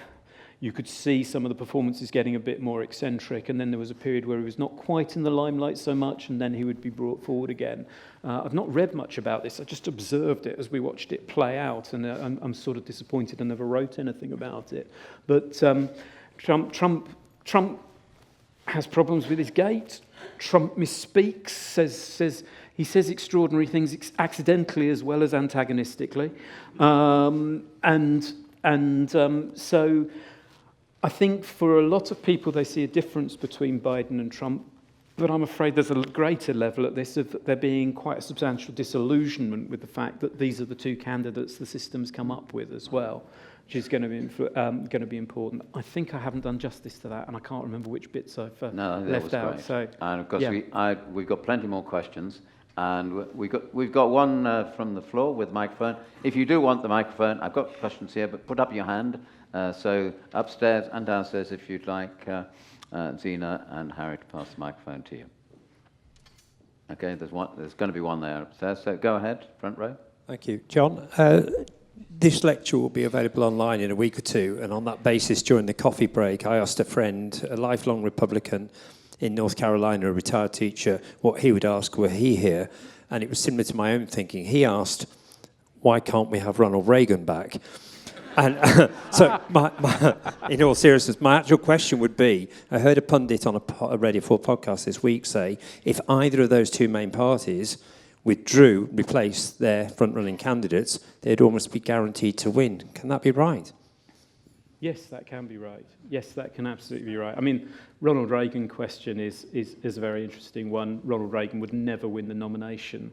You could see some of the performances getting a bit more eccentric, and then there was a period where he was not quite in the limelight so much, and then he would be brought forward again. I've not read much about this. I just observed it as we watched it play out, and I'm sort of disappointed I never wrote anything about it. But Trump has problems with his gait. Trump misspeaks, he says extraordinary things accidentally as well as antagonistically. So I think for a lot of people, they see a difference between Biden and Trump, but I'm afraid there's a greater level at this of there being quite a substantial disillusionment with the fact that these are the two candidates the system's come up with as well, which is going to be important. I think I haven't done justice to that, and I can't remember which bits I've left out. Great. So, and of course, we've got plenty more questions, and we've got one from the floor with the microphone. If you do want the microphone, I've got questions here, but put up your hand. So upstairs and downstairs, if you'd like Zena and Harry to pass the microphone to you. Okay, there's going to be one there upstairs. So go ahead, front row. Thank you, John. This lecture will be available online in a week or two, and on that basis, during the coffee break, I asked a friend, a lifelong Republican in North Carolina, a retired teacher, what he would ask were he here, and it was similar to my own thinking. He asked, why can't we have Ronald Reagan back? And so, in all seriousness, my actual question would be, I heard a pundit on a Radio 4 podcast this week say, if either of those two main parties replaced their front-running candidates, they'd almost be guaranteed to win. Can that be right? Yes, that can be right. Yes, that can absolutely be right. I mean, Ronald Reagan question is a very interesting one. Ronald Reagan would never win the nomination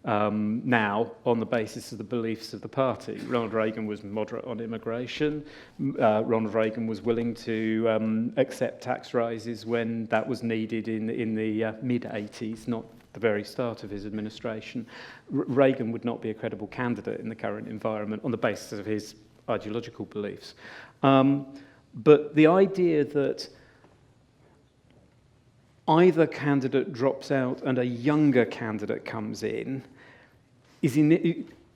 now on the basis of the beliefs of the party. Ronald Reagan was moderate on immigration. Ronald Reagan was willing to accept tax rises when that was needed in the mid-80s, not the very start of his administration. Reagan would not be a credible candidate in the current environment on the basis of his ideological beliefs. But the idea that either candidate drops out and a younger candidate comes in is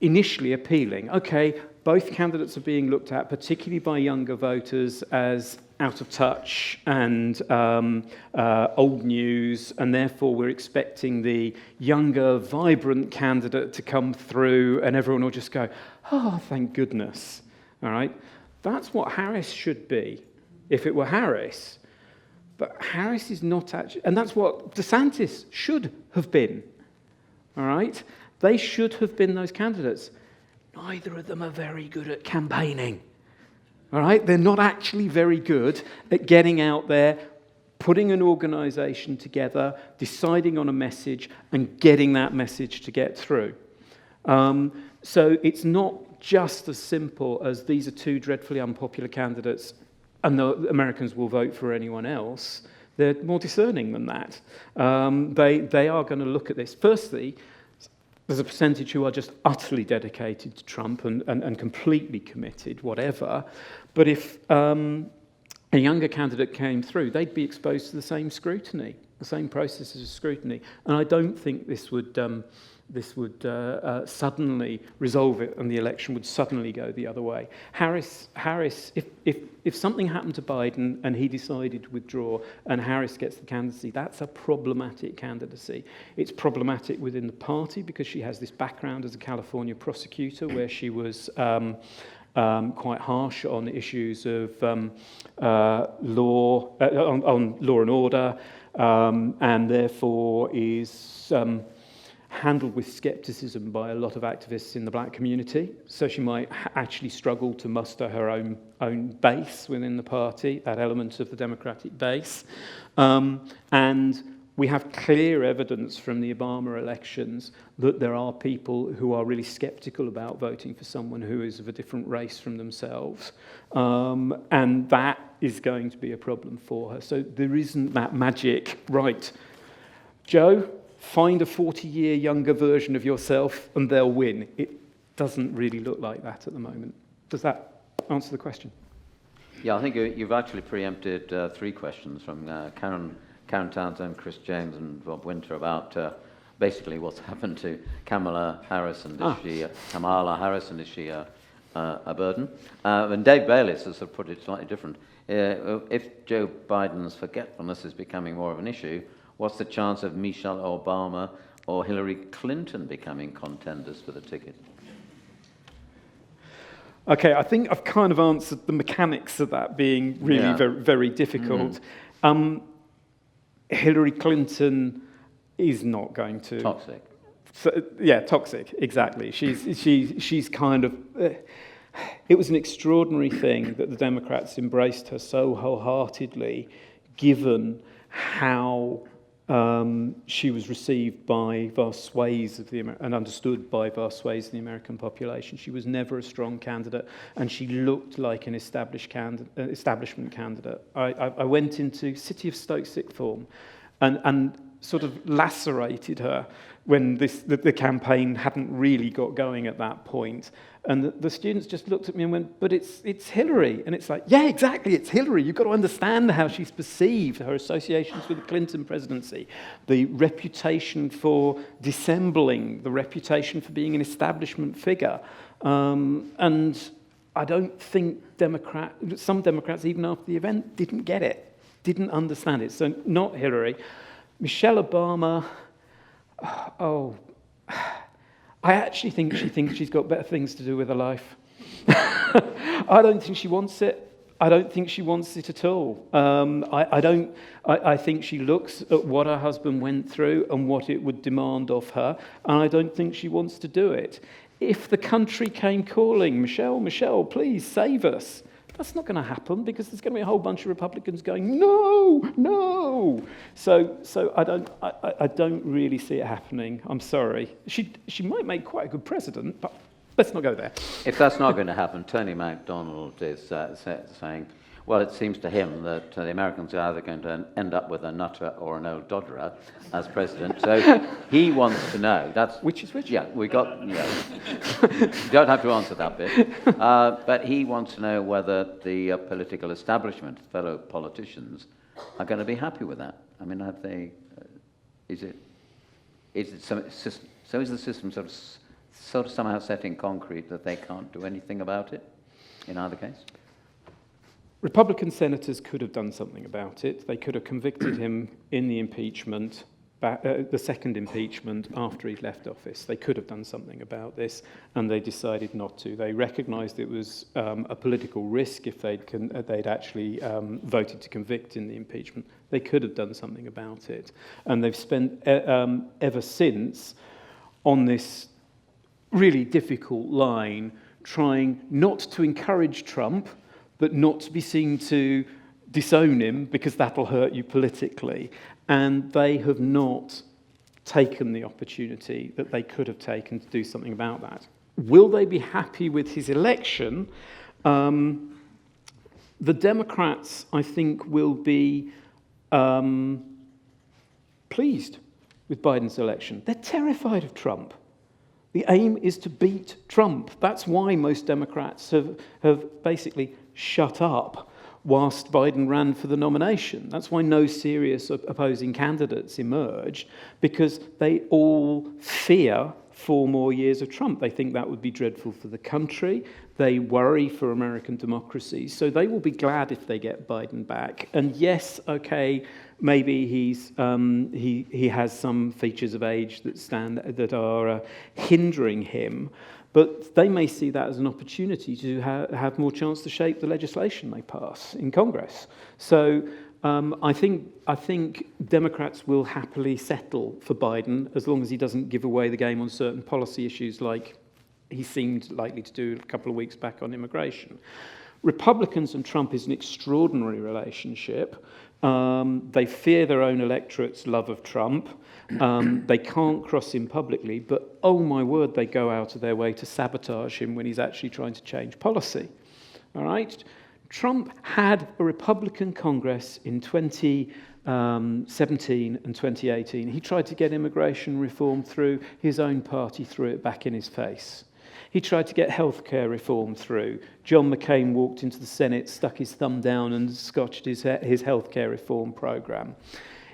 initially appealing. Okay, both candidates are being looked at, particularly by younger voters, as out of touch and old news, and therefore we're expecting the younger, vibrant candidate to come through, and everyone will just go, oh, thank goodness. All right? That's what Harris should be, if it were Harris. But Harris is not actually, and that's what DeSantis should have been. All right? They should have been those candidates. Neither of them are very good at campaigning. All right? They're not actually very good at getting out there, putting an organisation together, deciding on a message, and getting that message to get through. So it's not just as simple as these are two dreadfully unpopular candidates and the Americans will vote for anyone else. They're more discerning than that. They are going to look at this. Firstly, there's a percentage who are just utterly dedicated to Trump and completely committed, whatever. But if a younger candidate came through, they'd be exposed to the same scrutiny, the same processes of scrutiny. And I don't think this would suddenly resolve it and the election would suddenly go the other way. Harris, if something happened to Biden and he decided to withdraw and Harris gets the candidacy, that's a problematic candidacy. It's problematic within the party because she has this background as a California prosecutor where she was quite harsh on issues of law and order, and therefore is handled with scepticism by a lot of activists in the black community. So she might actually struggle to muster her own base within the party, that element of the Democratic base. And we have clear evidence from the Obama elections that there are people who are really skeptical about voting for someone who is of a different race from themselves. And that is going to be a problem for her. So there isn't that magic, right, Joe, find a 40-year younger version of yourself and they'll win. It doesn't really look like that at the moment. Does that answer the question? Yeah, I think you've actually preempted three questions from Karen Townsend, Chris James and Rob Winter about basically what's happened to Kamala Harris and is she a burden? And Dave Bayliss has put it slightly different. If Joe Biden's forgetfulness is becoming more of an issue, what's the chance of Michelle Obama or Hillary Clinton becoming contenders for the ticket? Okay, I think I've kind of answered the mechanics of that being really very, very difficult. Hillary Clinton is not going to... Toxic. So, yeah, toxic, exactly. She's kind of... It was an extraordinary thing that the Democrats embraced her so wholeheartedly, given how she was received by vast swathes of and understood by vast swathes of the American population. She was never a strong candidate, and she looked like an establishment candidate. I went into City of Stoke Sixth Form and sort of lacerated her when the campaign hadn't really got going at that point. And the students just looked at me and went, but it's Hillary. And it's like, yeah, exactly, it's Hillary. You've got to understand how she's perceived, her associations with the Clinton presidency, the reputation for dissembling, the reputation for being an establishment figure. And I don't think some Democrats, even after the event, didn't get it, didn't understand it. So not Hillary. Michelle Obama, I actually think she thinks she's got better things to do with her life. I don't think she wants it. I don't think she wants it at all. I think she looks at what her husband went through and what it would demand of her, and I don't think she wants to do it. If the country came calling, Michelle, please save us, that's not going to happen, because there's going to be a whole bunch of Republicans going, no. So I don't really see it happening. I'm sorry. She might make quite a good president, but let's not go there. If that's not going to happen, Tony MacDonald is saying, well, it seems to him that the Americans are either going to end up with a nutter or an old dodderer as president. So he wants to know. Which is which? Yeah, we got. You don't have to answer that bit. But he wants to know whether the political establishment, fellow politicians, are going to be happy with that. I mean, have they? Is it so? Is the system sort of somehow set in concrete that they can't do anything about it in either case? Republican senators could have done something about it. They could have convicted him in the impeachment, the second impeachment after he'd left office. They could have done something about this, and they decided not to. They recognised it was a political risk if they'd actually voted to convict in the impeachment. They could have done something about it. And they've spent ever since on this really difficult line, trying not to encourage Trump, but not to be seen to disown him, because that'll hurt you politically. And they have not taken the opportunity that they could have taken to do something about that. Will they be happy with his election? The Democrats, I think, will be pleased with Biden's election. They're terrified of Trump. The aim is to beat Trump. That's why most Democrats have basically shut up whilst Biden ran for the nomination. That's why no serious opposing candidates emerged, because they all fear 4 more years of Trump. They think that would be dreadful for the country. They worry for American democracy. So they will be glad if they get Biden back. And yes, okay, maybe he has some features of age that are hindering him. But they may see that as an opportunity to have more chance to shape the legislation they pass in Congress. So I think Democrats will happily settle for Biden as long as he doesn't give away the game on certain policy issues, like he seemed likely to do a couple of weeks back on immigration. Republicans and Trump is an extraordinary relationship. They fear their own electorate's love of Trump. They can't cross him publicly, but oh my word, they go out of their way to sabotage him when he's actually trying to change policy. All right? Trump had a Republican Congress in 2017 and 2018. He tried to get immigration reform through. His own party threw it back in his face. He tried to get healthcare reform through. John McCain walked into the Senate, stuck his thumb down and scotched his healthcare reform program.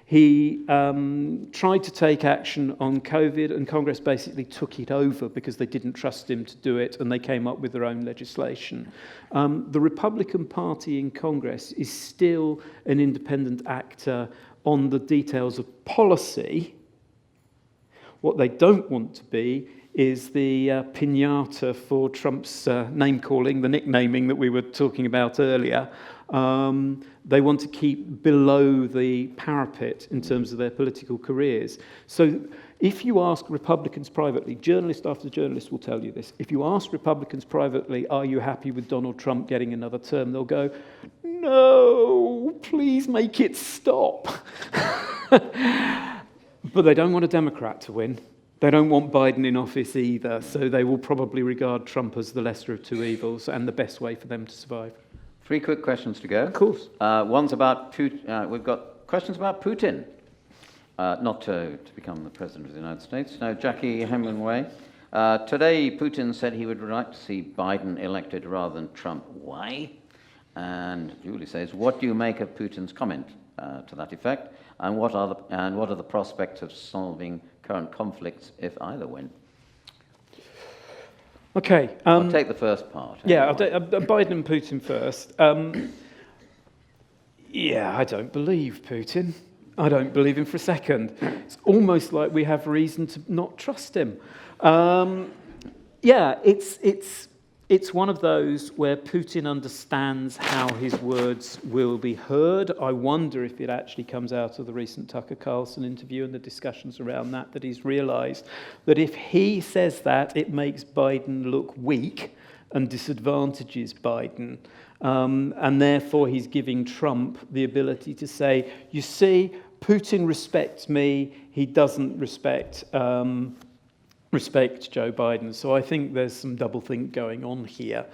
He tried to take action on COVID, and Congress basically took it over because they didn't trust him to do it, and they came up with their own legislation. The Republican Party in Congress is still an independent actor on the details of policy. What they don't want to be is the piñata for Trump's name-calling, the nicknaming that we were talking about earlier. They want to keep below the parapet in terms of their political careers. So if you ask Republicans privately, journalist after journalist will tell you this, if you ask Republicans privately, are you happy with Donald Trump getting another term, they'll go, no, please make it stop. But they don't want a Democrat to win. They don't want Biden in office either, so they will probably regard Trump as the lesser of two evils and the best way for them to survive. 3 quick questions to go. Of course. One's about Putin. We've got questions about Putin, not to become the President of the United States. No, Jackie Hemingway. Today, Putin said he would like to see Biden elected rather than Trump. Why? And Julie says, what do you make of Putin's comment to that effect? And what are the prospects of solving current conflicts if either win? Okay. I'll take the first part. Yeah, I'll take Biden and Putin first. Yeah, I don't believe Putin. I don't believe him for a second. It's almost like we have reason to not trust him. Yeah, it's It's one of those where Putin understands how his words will be heard. I wonder if it actually comes out of the recent Tucker Carlson interview and the discussions around that he's realised that if he says that, it makes Biden look weak and disadvantages Biden. And therefore he's giving Trump the ability to say, you see, Putin respects me, he doesn't respect Joe Biden. So I think there's some doublethink going on here.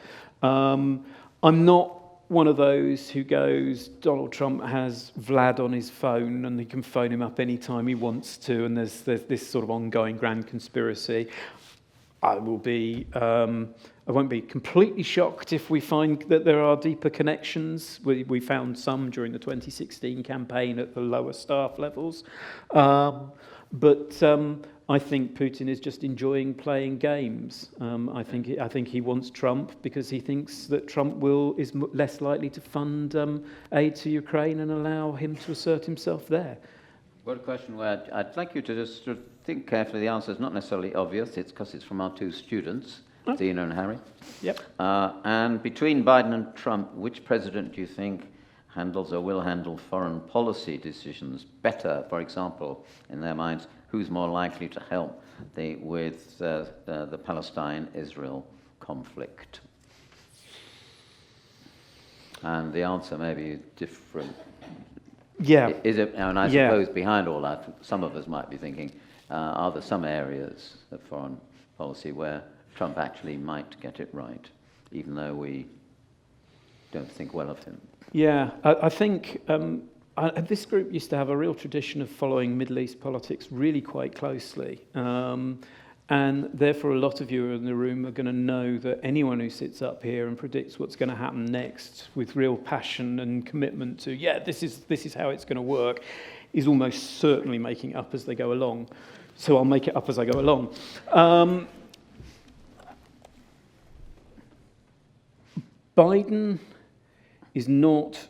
I'm not one of those who goes, Donald Trump has Vlad on his phone and he can phone him up anytime he wants to, and there's this sort of ongoing grand conspiracy. I won't be completely shocked if we find that there are deeper connections. We found some during the 2016 campaign at the lower staff levels. But I think Putin is just enjoying playing games. I think he wants Trump because he thinks that Trump is less likely to fund aid to Ukraine and allow him to assert himself there. Well, a question where I'd like you to just sort of think carefully. The answer is not necessarily obvious. It's because it's from our two students, Dina and Harry. Yep. And between Biden and Trump, which president do you think handles or will handle foreign policy decisions better? For example, in their minds, who's more likely to help with the Palestine-Israel conflict? And the answer may be different. Yeah. Is it? And I suppose behind all that, some of us might be thinking, are there some areas of foreign policy where Trump actually might get it right, even though we don't think well of him? Yeah, I think this group used to have a real tradition of following Middle East politics really quite closely. And therefore, a lot of you in the room are going to know that anyone who sits up here and predicts what's going to happen next with real passion and commitment to, this is how it's going to work, is almost certainly making it up as they go along. So I'll make it up as I go along. Biden is not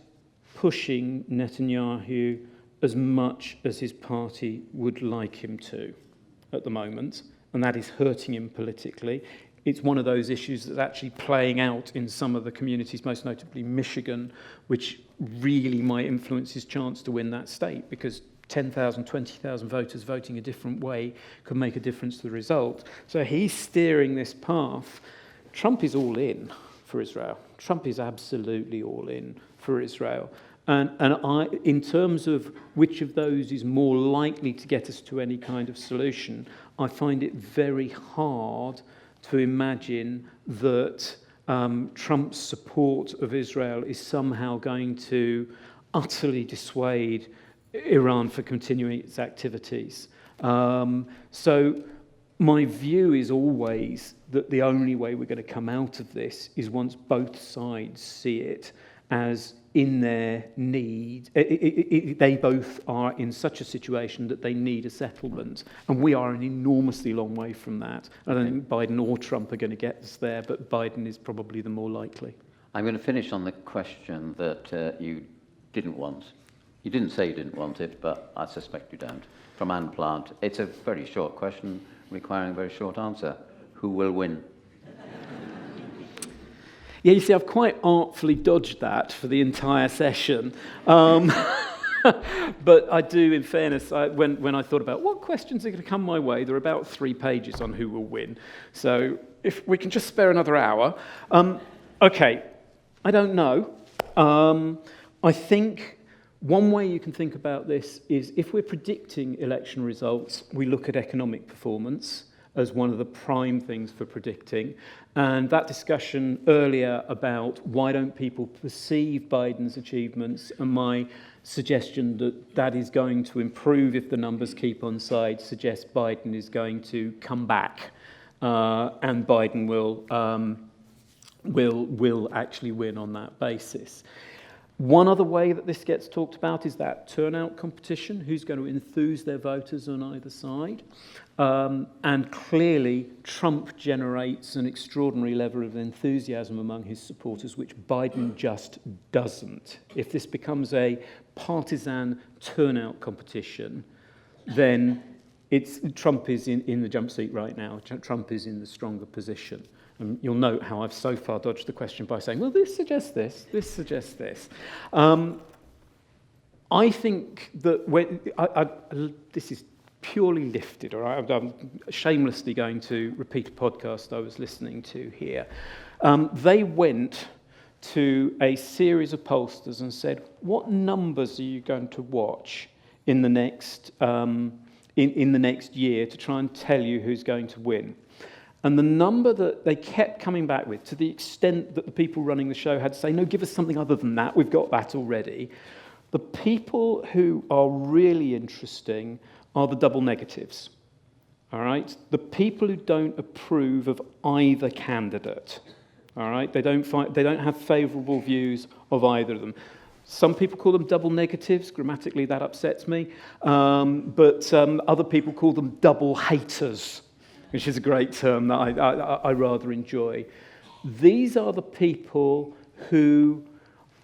pushing Netanyahu as much as his party would like him to at the moment, and that is hurting him politically. It's one of those issues that's actually playing out in some of the communities, most notably Michigan, which really might influence his chance to win that state, because 10,000, 20,000 voters voting a different way could make a difference to the result. So he's steering this path. Trump is all in for Israel. Trump is absolutely all in for Israel. And in terms of which of those is more likely to get us to any kind of solution, I find it very hard to imagine that Trump's support of Israel is somehow going to utterly dissuade Iran for continuing its activities. So my view is always that the only way we're going to come out of this is once both sides see it as in their need. They both are in such a situation that they need a settlement. And we are an enormously long way from that. I don't think Biden or Trump are going to get us there, but Biden is probably the more likely. I'm going to finish on the question that you didn't want. You didn't say you didn't want it, but I suspect you don't. From Anne Plant. It's a very short question requiring a very short answer. Who will win? Yeah, you see, I've quite artfully dodged that for the entire session. But I do, in fairness, when I thought about what questions are going to come my way, there are about 3 pages on who will win. So if we can just spare another hour. Okay, I don't know. I think one way you can think about this is if we're predicting election results, we look at economic performance as one of the prime things for predicting. And that discussion earlier about why don't people perceive Biden's achievements, and my suggestion that that is going to improve if the numbers keep on side, suggests Biden is going to come back and Biden will actually win on that basis. One other way that this gets talked about is that turnout competition, who's going to enthuse their voters on either side. And clearly, Trump generates an extraordinary level of enthusiasm among his supporters, which Biden just doesn't. If this becomes a partisan turnout competition, then Trump is in the jump seat right now. Trump is in the stronger position. And you'll note how I've so far dodged the question by saying, well, this suggests this suggests this. I think that this is purely lifted, all right? I'm shamelessly going to repeat a podcast I was listening to here. They went to a series of pollsters and said, what numbers are you going to watch in the next in the next year to try and tell you who's going to win? And the number that they kept coming back with, to the extent that the people running the show had to say, no, give us something other than that, we've got that already. The people who are really interesting are the double negatives, all right? The people who don't approve of either candidate, all right? They don't have favourable views of either of them. Some people call them double negatives. Grammatically, that upsets me. But other people call them double haters, which is a great term that I rather enjoy. These are the people who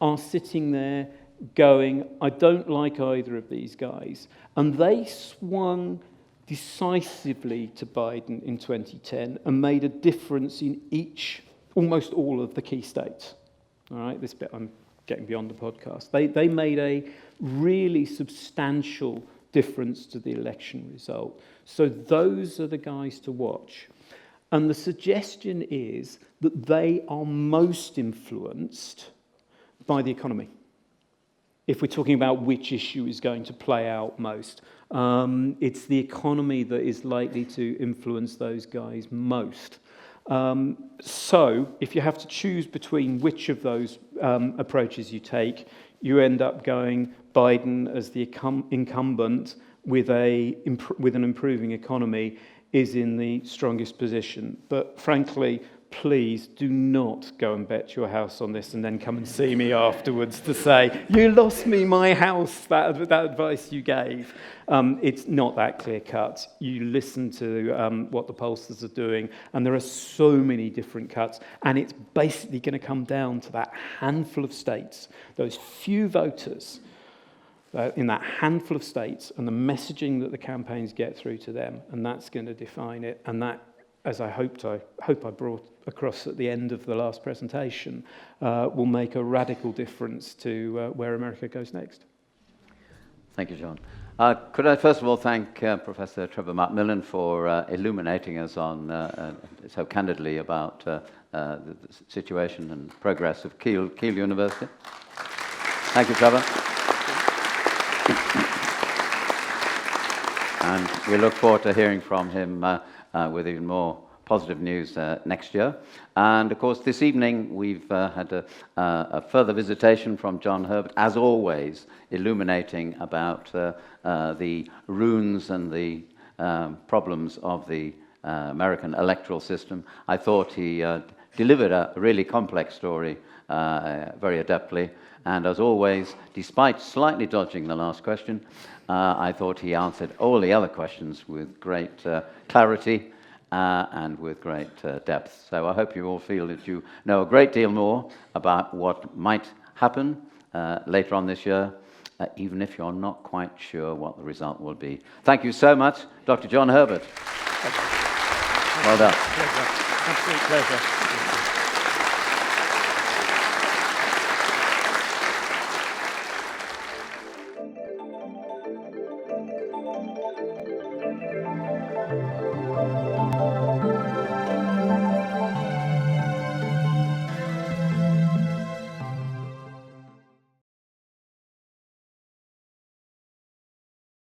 are sitting there going, I don't like either of these guys. And they swung decisively to Biden in 2010 and made a difference in almost all of the key states. All right, this bit I'm getting beyond the podcast. They made a really substantial difference to the election result. So those are the guys to watch. And the suggestion is that they are most influenced by the economy, if we're talking about which issue is going to play out most. It's the economy that is likely to influence those guys most. So if you have to choose between which of those approaches you take, you end up going Biden as the incumbent with an improving economy is in the strongest position. But frankly, please do not go and bet your house on this and then come and see me afterwards to say, you lost me my house, that advice you gave. It's not that clear cut. You listen to what the pollsters are doing, and there are so many different cuts, and it's basically going to come down to that handful of states, those few voters in that handful of states, and the messaging that the campaigns get through to them, and that's going to define it. And that, as I hope I brought across at the end of the last presentation, will make a radical difference to where America goes next. Thank you, John. Could I first of all thank Professor Trevor Macmillan for illuminating us on so candidly about the situation and progress of Keele University. Thank you, Trevor. And we look forward to hearing from him with even more positive news next year. And of course, this evening we've had a further visitation from Jon Herbert, as always, illuminating about the runes and the problems of the American electoral system. I thought he delivered a really complex story very adeptly. And as always, despite slightly dodging the last question, I thought he answered all the other questions with great clarity and with great depth. So I hope you all feel that you know a great deal more about what might happen later on this year, even if you're not quite sure what the result will be. Thank you so much, Dr. Jon Herbert. Well done. Pleasure. Absolute pleasure.